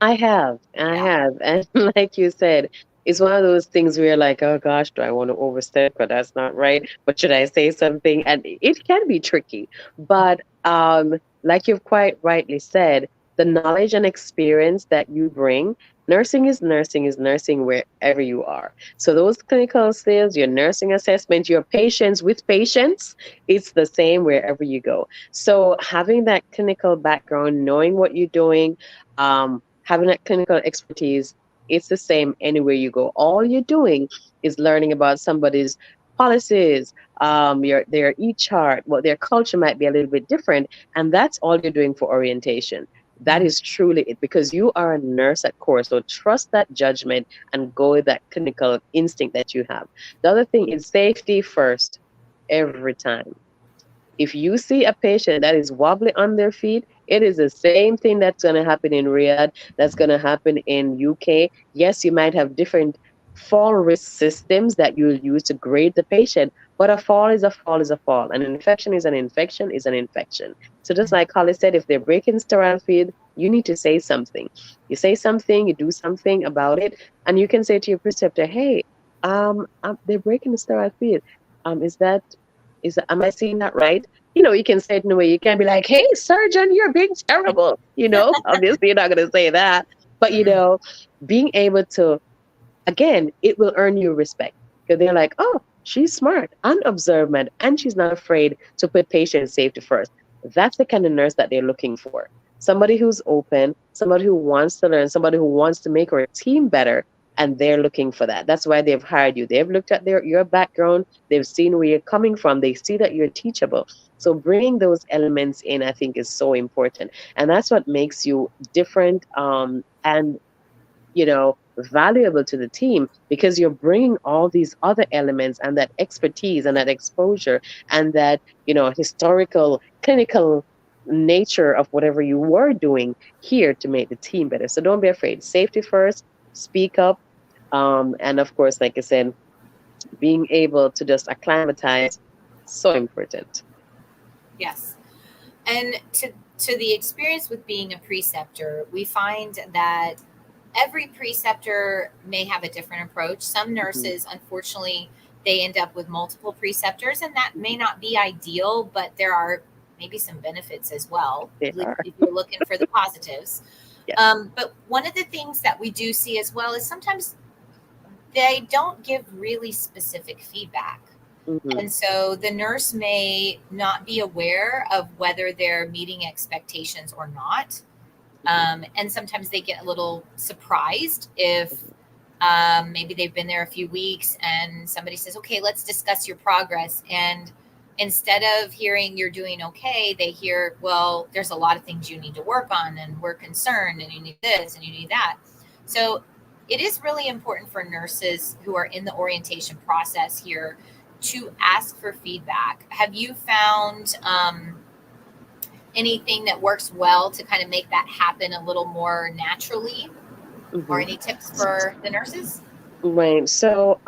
I have, I Yeah. have, and like you said, it's one of those things where you're like, oh gosh, do I want to overstep? But that's not right. But should I say something? And it can be tricky. But like you've quite rightly said, the knowledge and experience that you bring, nursing is nursing wherever you are. So those clinical skills, your nursing assessment, your patients with patients, it's the same wherever you go. So having that clinical background, knowing what you're doing, having that clinical expertise, it's the same anywhere you go. All you're doing is learning about somebody's policies, their e-chart, what their culture might be a little bit different, and that's all you're doing for orientation. That Mhm. is truly it, because you are a nurse at core. So trust that judgment and go with that clinical instinct that you have. The other thing is safety first every time. If you see a patient that is wobbly on their feet, it is the same thing that's going to happen in Riyadh, that's going to happen in UK. Yes, you might have different fall risk systems that you'll use to grade the patient, but a fall is a fall is a fall. An infection is an infection is an infection. So just like Holly said, if they're breaking sterile feed, you need to say something. You say something, you do something about it, and you can say to your preceptor, hey, they're breaking the sterile feed. Is that am I seeing that right? You can say it in a way. You can't be like, hey, surgeon, you're being terrible. Obviously you're not going to say that. But, Mhm. being able to, again, it will earn you respect. Because they're like, oh, she's smart and observant, and she's not afraid to put patient safety first. That's the kind of nurse that they're looking for. Somebody who's open, somebody who wants to learn, somebody who wants to make our team better, and they're looking for that. That's why they've hired you. They've looked at your background, they've seen where you're coming from, they see that you're teachable. So bringing those elements in, I think, is so important, and that's what makes you different. And valuable to the team, because you're bringing all these other elements and that expertise and that exposure and that, historical, clinical nature of whatever you were doing here to make the team better. So don't be afraid. Safety first, speak up. And of course, like I said, being able to just acclimatize, so important. Yes. And to the experience with being a preceptor, we find that every preceptor may have a different approach. Some Mhm. nurses, unfortunately, they end up with multiple preceptors, and that may not be ideal, but there are maybe some benefits as well They are. if you're looking for the positives. Yes. But one of the things that we do see as well is sometimes they don't give really specific feedback. Hmm. And so the nurse may not be aware of whether they're meeting expectations or not. Hmm. And sometimes they get a little surprised if maybe they've been there a few weeks and somebody says, okay, let's discuss your progress. And instead of hearing you're doing okay, they hear, well, there's a lot of things you need to work on, and we're concerned, and you need this and you need that. So it is really important for nurses who are in the orientation process here to ask for feedback. Have you found anything that works well to kind of make that happen a little more naturally, or Hmm. any tips for the nurses? Right. So,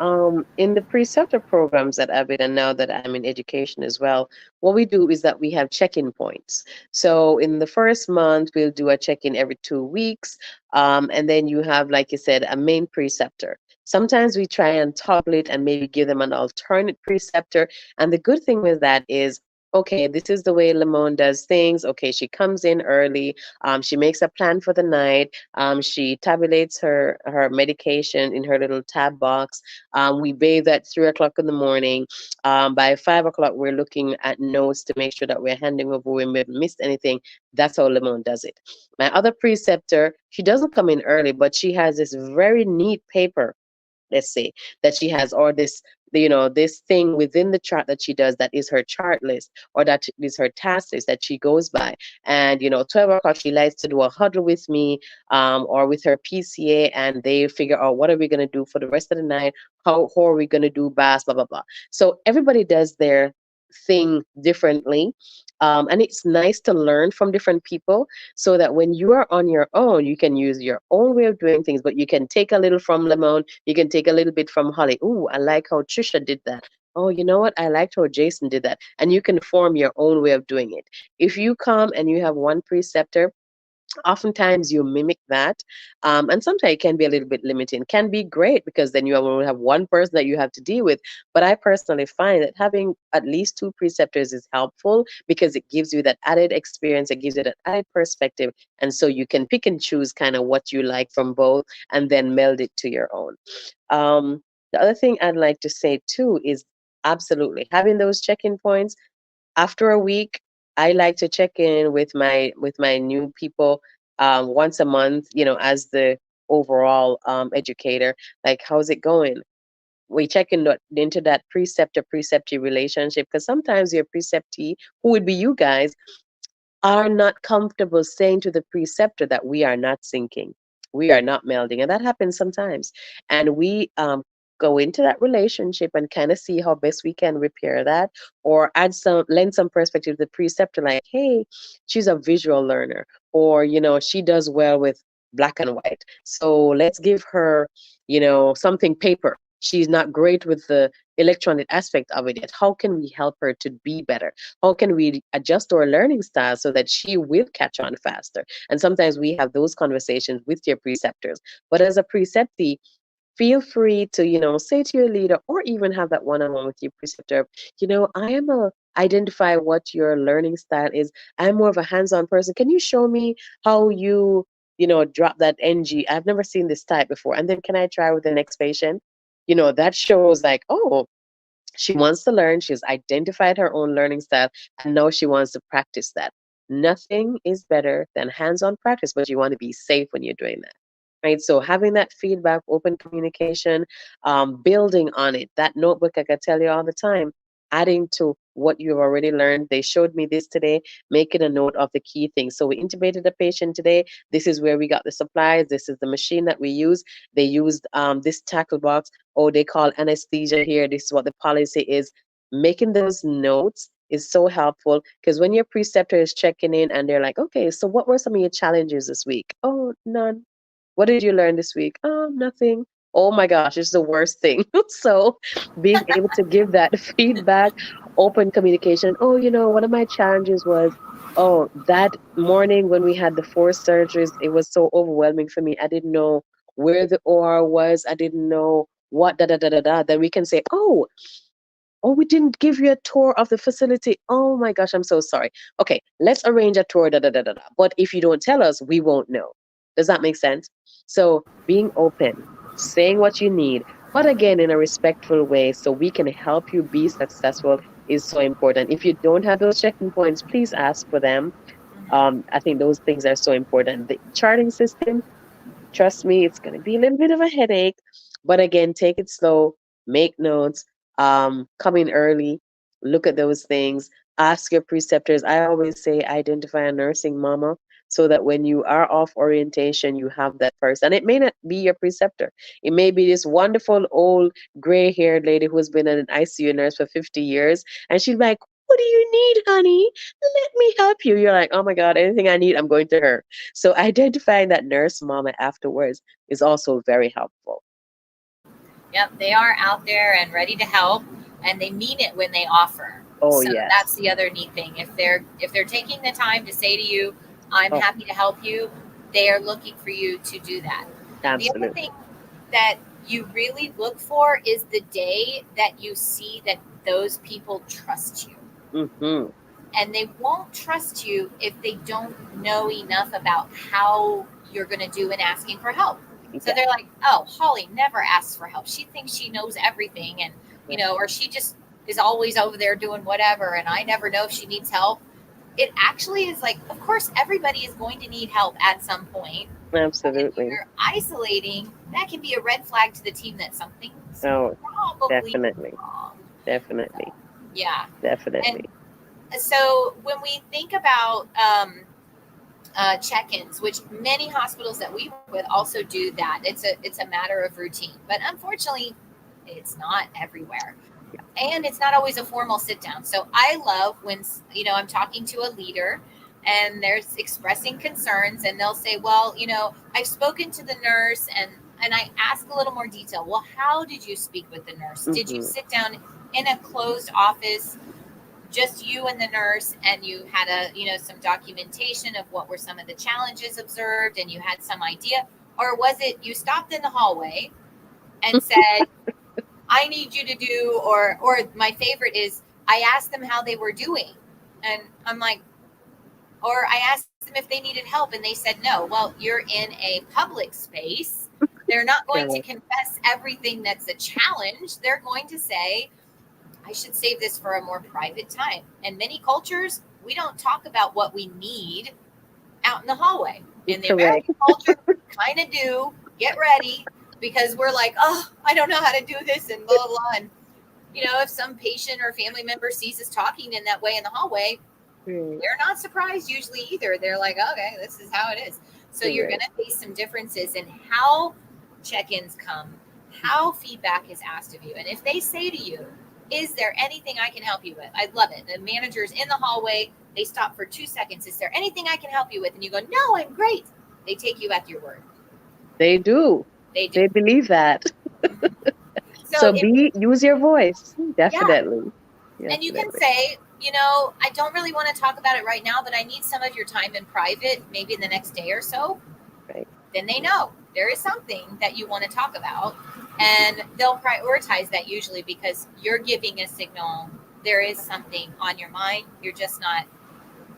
in the preceptor programs that I've been, and now that I'm in education as well, what we do is that we have check-in points. So, in the first month, we'll do a check-in every 2 weeks, and then you have, like you said, a main preceptor. Sometimes we try and toggle it and maybe give them an alternate preceptor. And the good thing with that is, okay, this is the way Lamone does things. Okay, she comes in early. She makes a plan for the night. She tabulates her medication in her little tab box. We bathe at 3 o'clock in the morning. By 5 o'clock, we're looking at notes to make sure that we're handing over. We may have missed anything. That's how Lemon does it. My other preceptor, she doesn't come in early, but she has this very neat paper, let's say, that she has, or this, this thing within the chart that she does, that is her chart list, or that is her task list that she goes by. And 12 o'clock, she likes to do a huddle with me, or with her PCA, and they figure out what are we going to do for the rest of the night, how are we going to do bass, blah blah blah. So everybody does their thing differently, and it's nice to learn from different people, so that when you are on your own, you can use your own way of doing things, but you can take a little from Lemon, you can take a little bit from Holly. Ooh, I like how Trisha did that. Oh, you know what? I liked how Jason did that. And you can form your own way of doing it. If you come and you have one preceptor, oftentimes you mimic that, and sometimes it can be a little bit limiting. Can be great because then you will have one person that you have to deal with, but I personally find that having at least two preceptors is helpful because it gives you that added experience, it gives you that added perspective, and so you can pick and choose kind of what you like from both and then meld it to your own. The other thing I'd like to say too is absolutely having those check-in points after a week. I like to check in with my new people, once a month, as the overall educator. Like, how's it going? We check into that preceptor preceptee relationship, because sometimes your preceptee, who would be you guys, are not comfortable saying to the preceptor that we are not syncing, we are not melding. And that happens sometimes. And we go into that relationship and kind of see how best we can repair that, or lend some perspective to the preceptor, like, hey, she's a visual learner, or, she does well with black and white. So let's give her, something paper. She's not great with the electronic aspect of it yet. How can we help her to be better? How can we adjust our learning style so that she will catch on faster? And sometimes we have those conversations with your preceptors. But as a preceptee, feel free to, say to your leader, or even have that one-on-one with your preceptor. I am a identify what your learning style is. I'm more of a hands-on person. Can you show me how you, drop that NG? I've never seen this type before. And then can I try with the next patient? That shows like, oh, she wants to learn. She's identified her own learning style, and now she wants to practice that. Nothing is better than hands on practice, but you want to be safe when you're doing that. Right. So having that feedback, open communication, building on it. That notebook, I can tell you all the time, adding to what you've already learned. They showed me this today, making a note of the key things. So we intubated a patient today. This is where we got the supplies. This is the machine that we use. They used this tackle box. Oh, they call anesthesia here. This is what the policy is. Making those notes is so helpful, because when your preceptor is checking in and they're like, okay, so what were some of your challenges this week? Oh, none. What did you learn this week? Oh, nothing. Oh my gosh, it's the worst thing. So being able to give that feedback, open communication. Oh, one of my challenges was, oh, that morning when we had the four surgeries, it was so overwhelming for me. I didn't know where the OR was. I didn't know what da da da da da. Then we can say, oh, we didn't give you a tour of the facility. Oh my gosh, I'm so sorry. Okay, let's arrange a tour, da da da da da. But if you don't tell us, we won't know. Does that make sense? So being open, saying what you need, but again in a respectful way, so we can help you be successful, is so important. If you don't have those checking points, please ask for them. I think those things are so important. The charting system, trust me, it's going to be a little bit of a headache, but again, take it slow, make notes, come in early, look at those things, ask your preceptors. I always say identify a nursing mama, so that when you are off orientation, you have that person. And it may not be your preceptor. It may be this wonderful old gray-haired lady who's been an ICU nurse for 50 years, and she's like, what do you need, honey? Let me help you. You're like, oh my God, anything I need, I'm going to her. So identifying that nurse mama afterwards is also very helpful. Yep, they are out there and ready to help, and they mean it when they offer. Oh, So yes. that's the other neat thing. If they're taking the time to say to you, "I'm Oh, happy to help you," they are looking for you to do that. The other absolutely. thing that you really look for is the day that you see that those people trust you. Mm-hmm. And they won't trust you if they don't know enough about how you're going to do in asking for help. So Yeah, they're like, "Oh, Holly never asks for help. She thinks she knows everything, and right. or she just is always over there doing whatever, and I never know if she needs help." It actually is like, of course, everybody is going to need help at some point. But if Absolutely. you're isolating, that can be a red flag to the team that something's Oh, probably definitely. wrong. So, Definitely. yeah. And Definitely. so when we think about check-ins, which many hospitals that we work with also do that. It's a matter of routine, but unfortunately, it's not everywhere, and it's not always a formal sit down. So I love when I'm talking to a leader, and they're expressing concerns, and they'll say, "Well, I've spoken to the nurse, and I ask a little more detail. Well, how did you speak with the nurse? Did you Mm-hmm. sit down in a closed office, just you and the nurse, and you had some documentation of what were some of the challenges observed, and you had some idea, or was it you stopped in the hallway and said, I need you to do, or my favorite is, I asked them how they were doing, and I'm like, or I asked them if they needed help and they said no. Well, you're in a public space. They're not going to Correct. confess everything that's a challenge. They're going to say, I should save this for a more private time. And many cultures, we don't talk about what we need out in the hallway. In the Correct. American culture, we kind of do. Get ready, because we're like, oh, I don't know how to do this, and blah, blah, blah. And, if some patient or family member sees us talking in that way in the hallway, Right. they're not surprised usually either. They're like, okay, this is how it is. So you're going Correct. to face some differences in how check ins come, how feedback is asked of you. And if they say to you, is there anything I can help you with? I love it. The manager's in the hallway, they stop for 2 seconds. Is there anything I can help you with? And you go, no, I'm great. They take you at your word. They do. They do. They believe that. Mhm. So So if use your voice. yeah, Definitely. and you can Definitely. say, I don't really want to talk about it right now, but I need some of your time in private, maybe in the next day or so. Right. Then they know there is something that you want to talk about, and they'll prioritize that usually because you're giving a signal there is something on your mind. You're just not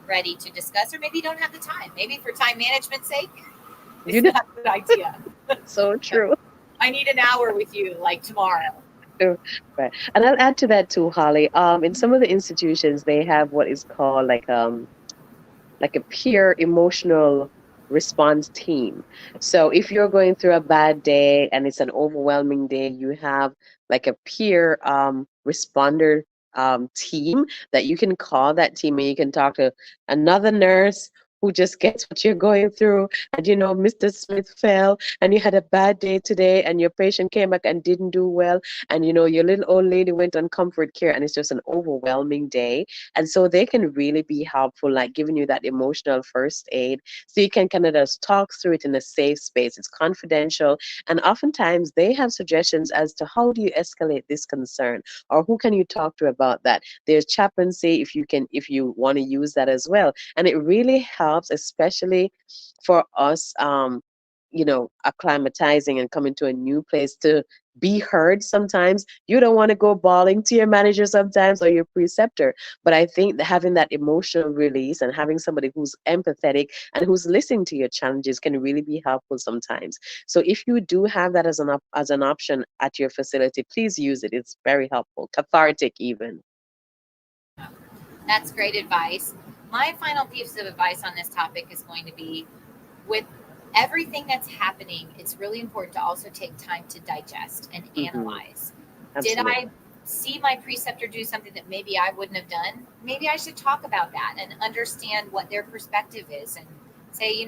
ready to discuss, or maybe you don't have the time. Maybe for time management's sake, You it's know, not a good idea. so true. I need an hour with you, like tomorrow. True. Right. And I'll add to that too, Holly. In some of the institutions, they have what is called like a peer emotional response team. So if you're going through a bad day and it's an overwhelming day, you have like a peer responder team that you can call that team, and you can talk to another nurse who just gets what you're going through. And Mr. Smith fell and you had a bad day today and your patient came back and didn't do well. And your little old lady went on comfort care and it's just an overwhelming day, and so they can really be helpful, like giving you that emotional first aid. So you can kind of just talk through it in a safe space. It's confidential. And oftentimes they have suggestions as to how do you escalate this concern, or who can you talk to about that. There's chaplaincy if you want to use that as well. And it really helps, especially for us acclimatizing and coming to a new place, to be heard. Sometimes you don't want to go bawling to your manager sometimes, or your preceptor, but I think that having that emotional release and having somebody who's empathetic and who's listening to your challenges can really be helpful sometimes. So if you do have that as an option at your facility, please use it. It's very helpful, cathartic even. That's great advice. My final piece of advice on this topic is going to be, with everything that's happening, it's really important to also take time to digest and Hmm. analyze. Did I Absolutely. see my preceptor do something that maybe I wouldn't have done? Maybe I should talk about that and understand what their perspective is, and say,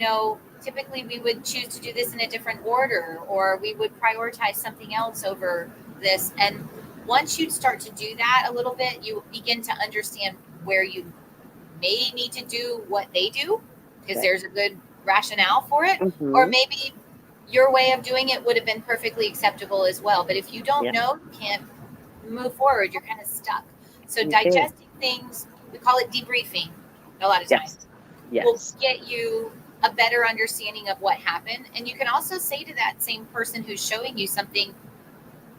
typically we would choose to do this in a different order, or we would prioritize something else over this. And once you start to do that a little bit, you begin to understand where you may need to do what they do, because Right. there's a good rationale for it, or Hmm. maybe your way of doing it would have been perfectly acceptable as well. But if you don't Yeah. know, you can't move forward. You're kind of stuck. So Okay. digesting things, we call it debriefing a lot of times, Yes. will Yes. get you a better understanding of what happened. And you can also say to that same person who's showing you something,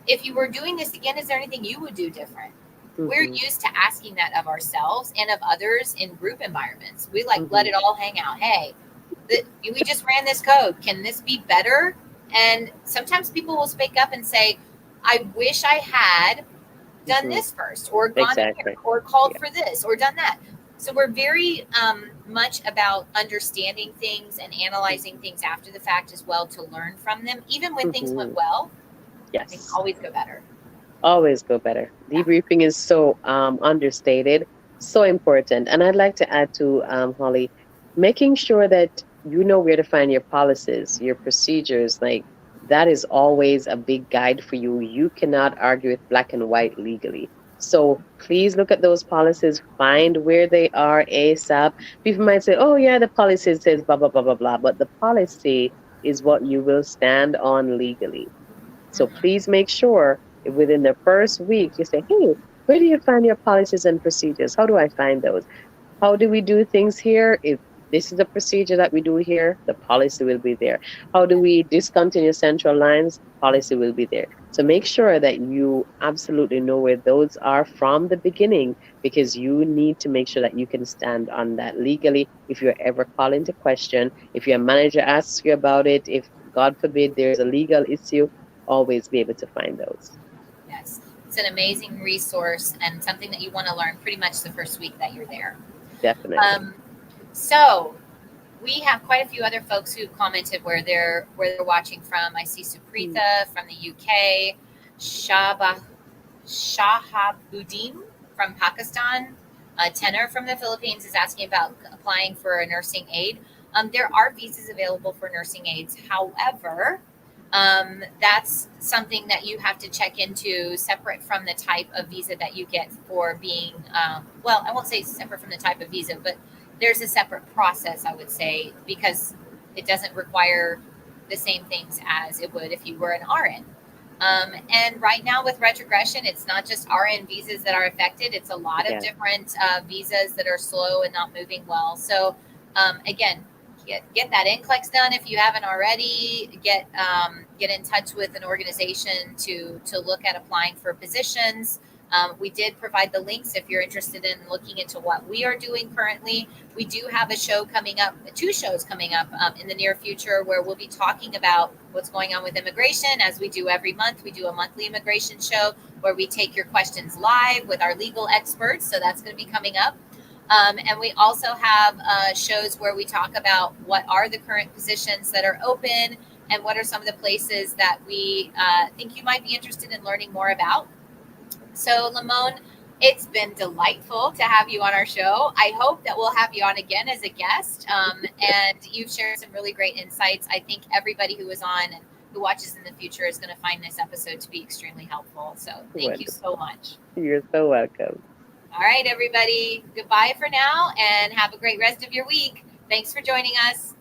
if you were doing this again, is there anything you would do different? We're Mm-hmm. used to asking that of ourselves and of others in group environments. We like let Mm-hmm. it all hang out. Hey, we just ran this code. Can this be better? And sometimes people will speak up and say, I wish I had done Mm-hmm. this first, or gone here, Exactly. or called Yeah. for this, or done that. So we're very much about understanding things and analyzing things after the fact as well to learn from them. Even when things Mm-hmm. went well, they can Yes. always go better. Always go better. Yeah. Debriefing is so understated, so important. And I'd like to add to Holly, making sure that you know where to find your policies, your procedures. Like that is always a big guide for you. You cannot argue with black and white legally. So please look at those policies, find where they are ASAP. People might say, oh, yeah, the policy says blah, blah, blah, blah, blah. But the policy is what you will stand on legally. So Mm-hmm. please make sure within the first week you say, hey, where do you find your policies and procedures? How do I find those? How do we do things here? If this is the procedure that we do here, the policy will be there. How do we discontinue central lines? Policy will be there. So make sure that you absolutely know where those are from the beginning, because you need to make sure that you can stand on that legally if you're ever called into question. If your manager asks you about it, if God forbid there's a legal issue, always be able to find those. Yes, it's an amazing resource and something that you want to learn pretty much the first week that you're there. Definitely. Um, so we have quite a few other folks who commented where they're watching from. I see Mm. Suprita from the UK, Shaba Shahabuddin from Pakistan, Tenor from the Philippines is asking about applying for a nursing aid. There are visas available for nursing aides. However, that's something that you have to check into separate from the type of visa that you get for being, well, I won't say separate from the type of visa, but there's a separate process, I would say, because it doesn't require the same things as it would if you were an RN. And right now with retrogression, it's not just RN visas that are affected. It's a lot of Yeah. different visas that are slow and not moving well. So again, get that NCLEX done if you haven't already. Get in touch with an organization to look at applying for positions. We did provide the links if you're interested in looking into what we are doing currently. We do have a show coming up, two shows coming up in the near future where we'll be talking about what's going on with immigration. As we do every month, we do a monthly immigration show where we take your questions live with our legal experts. So that's going to be coming up. And we also have shows where we talk about what are the current positions that are open and what are some of the places that we think you might be interested in learning more about. So, Lamone, it's been delightful to have you on our show. I hope that we'll have you on again as a guest. And you've shared some really great insights. I think everybody who is on and who watches in the future is going to find this episode to be extremely helpful. So, thank you so Wonderful. much. You're so welcome. All right, everybody. Goodbye for now and have a great rest of your week. Thanks for joining us.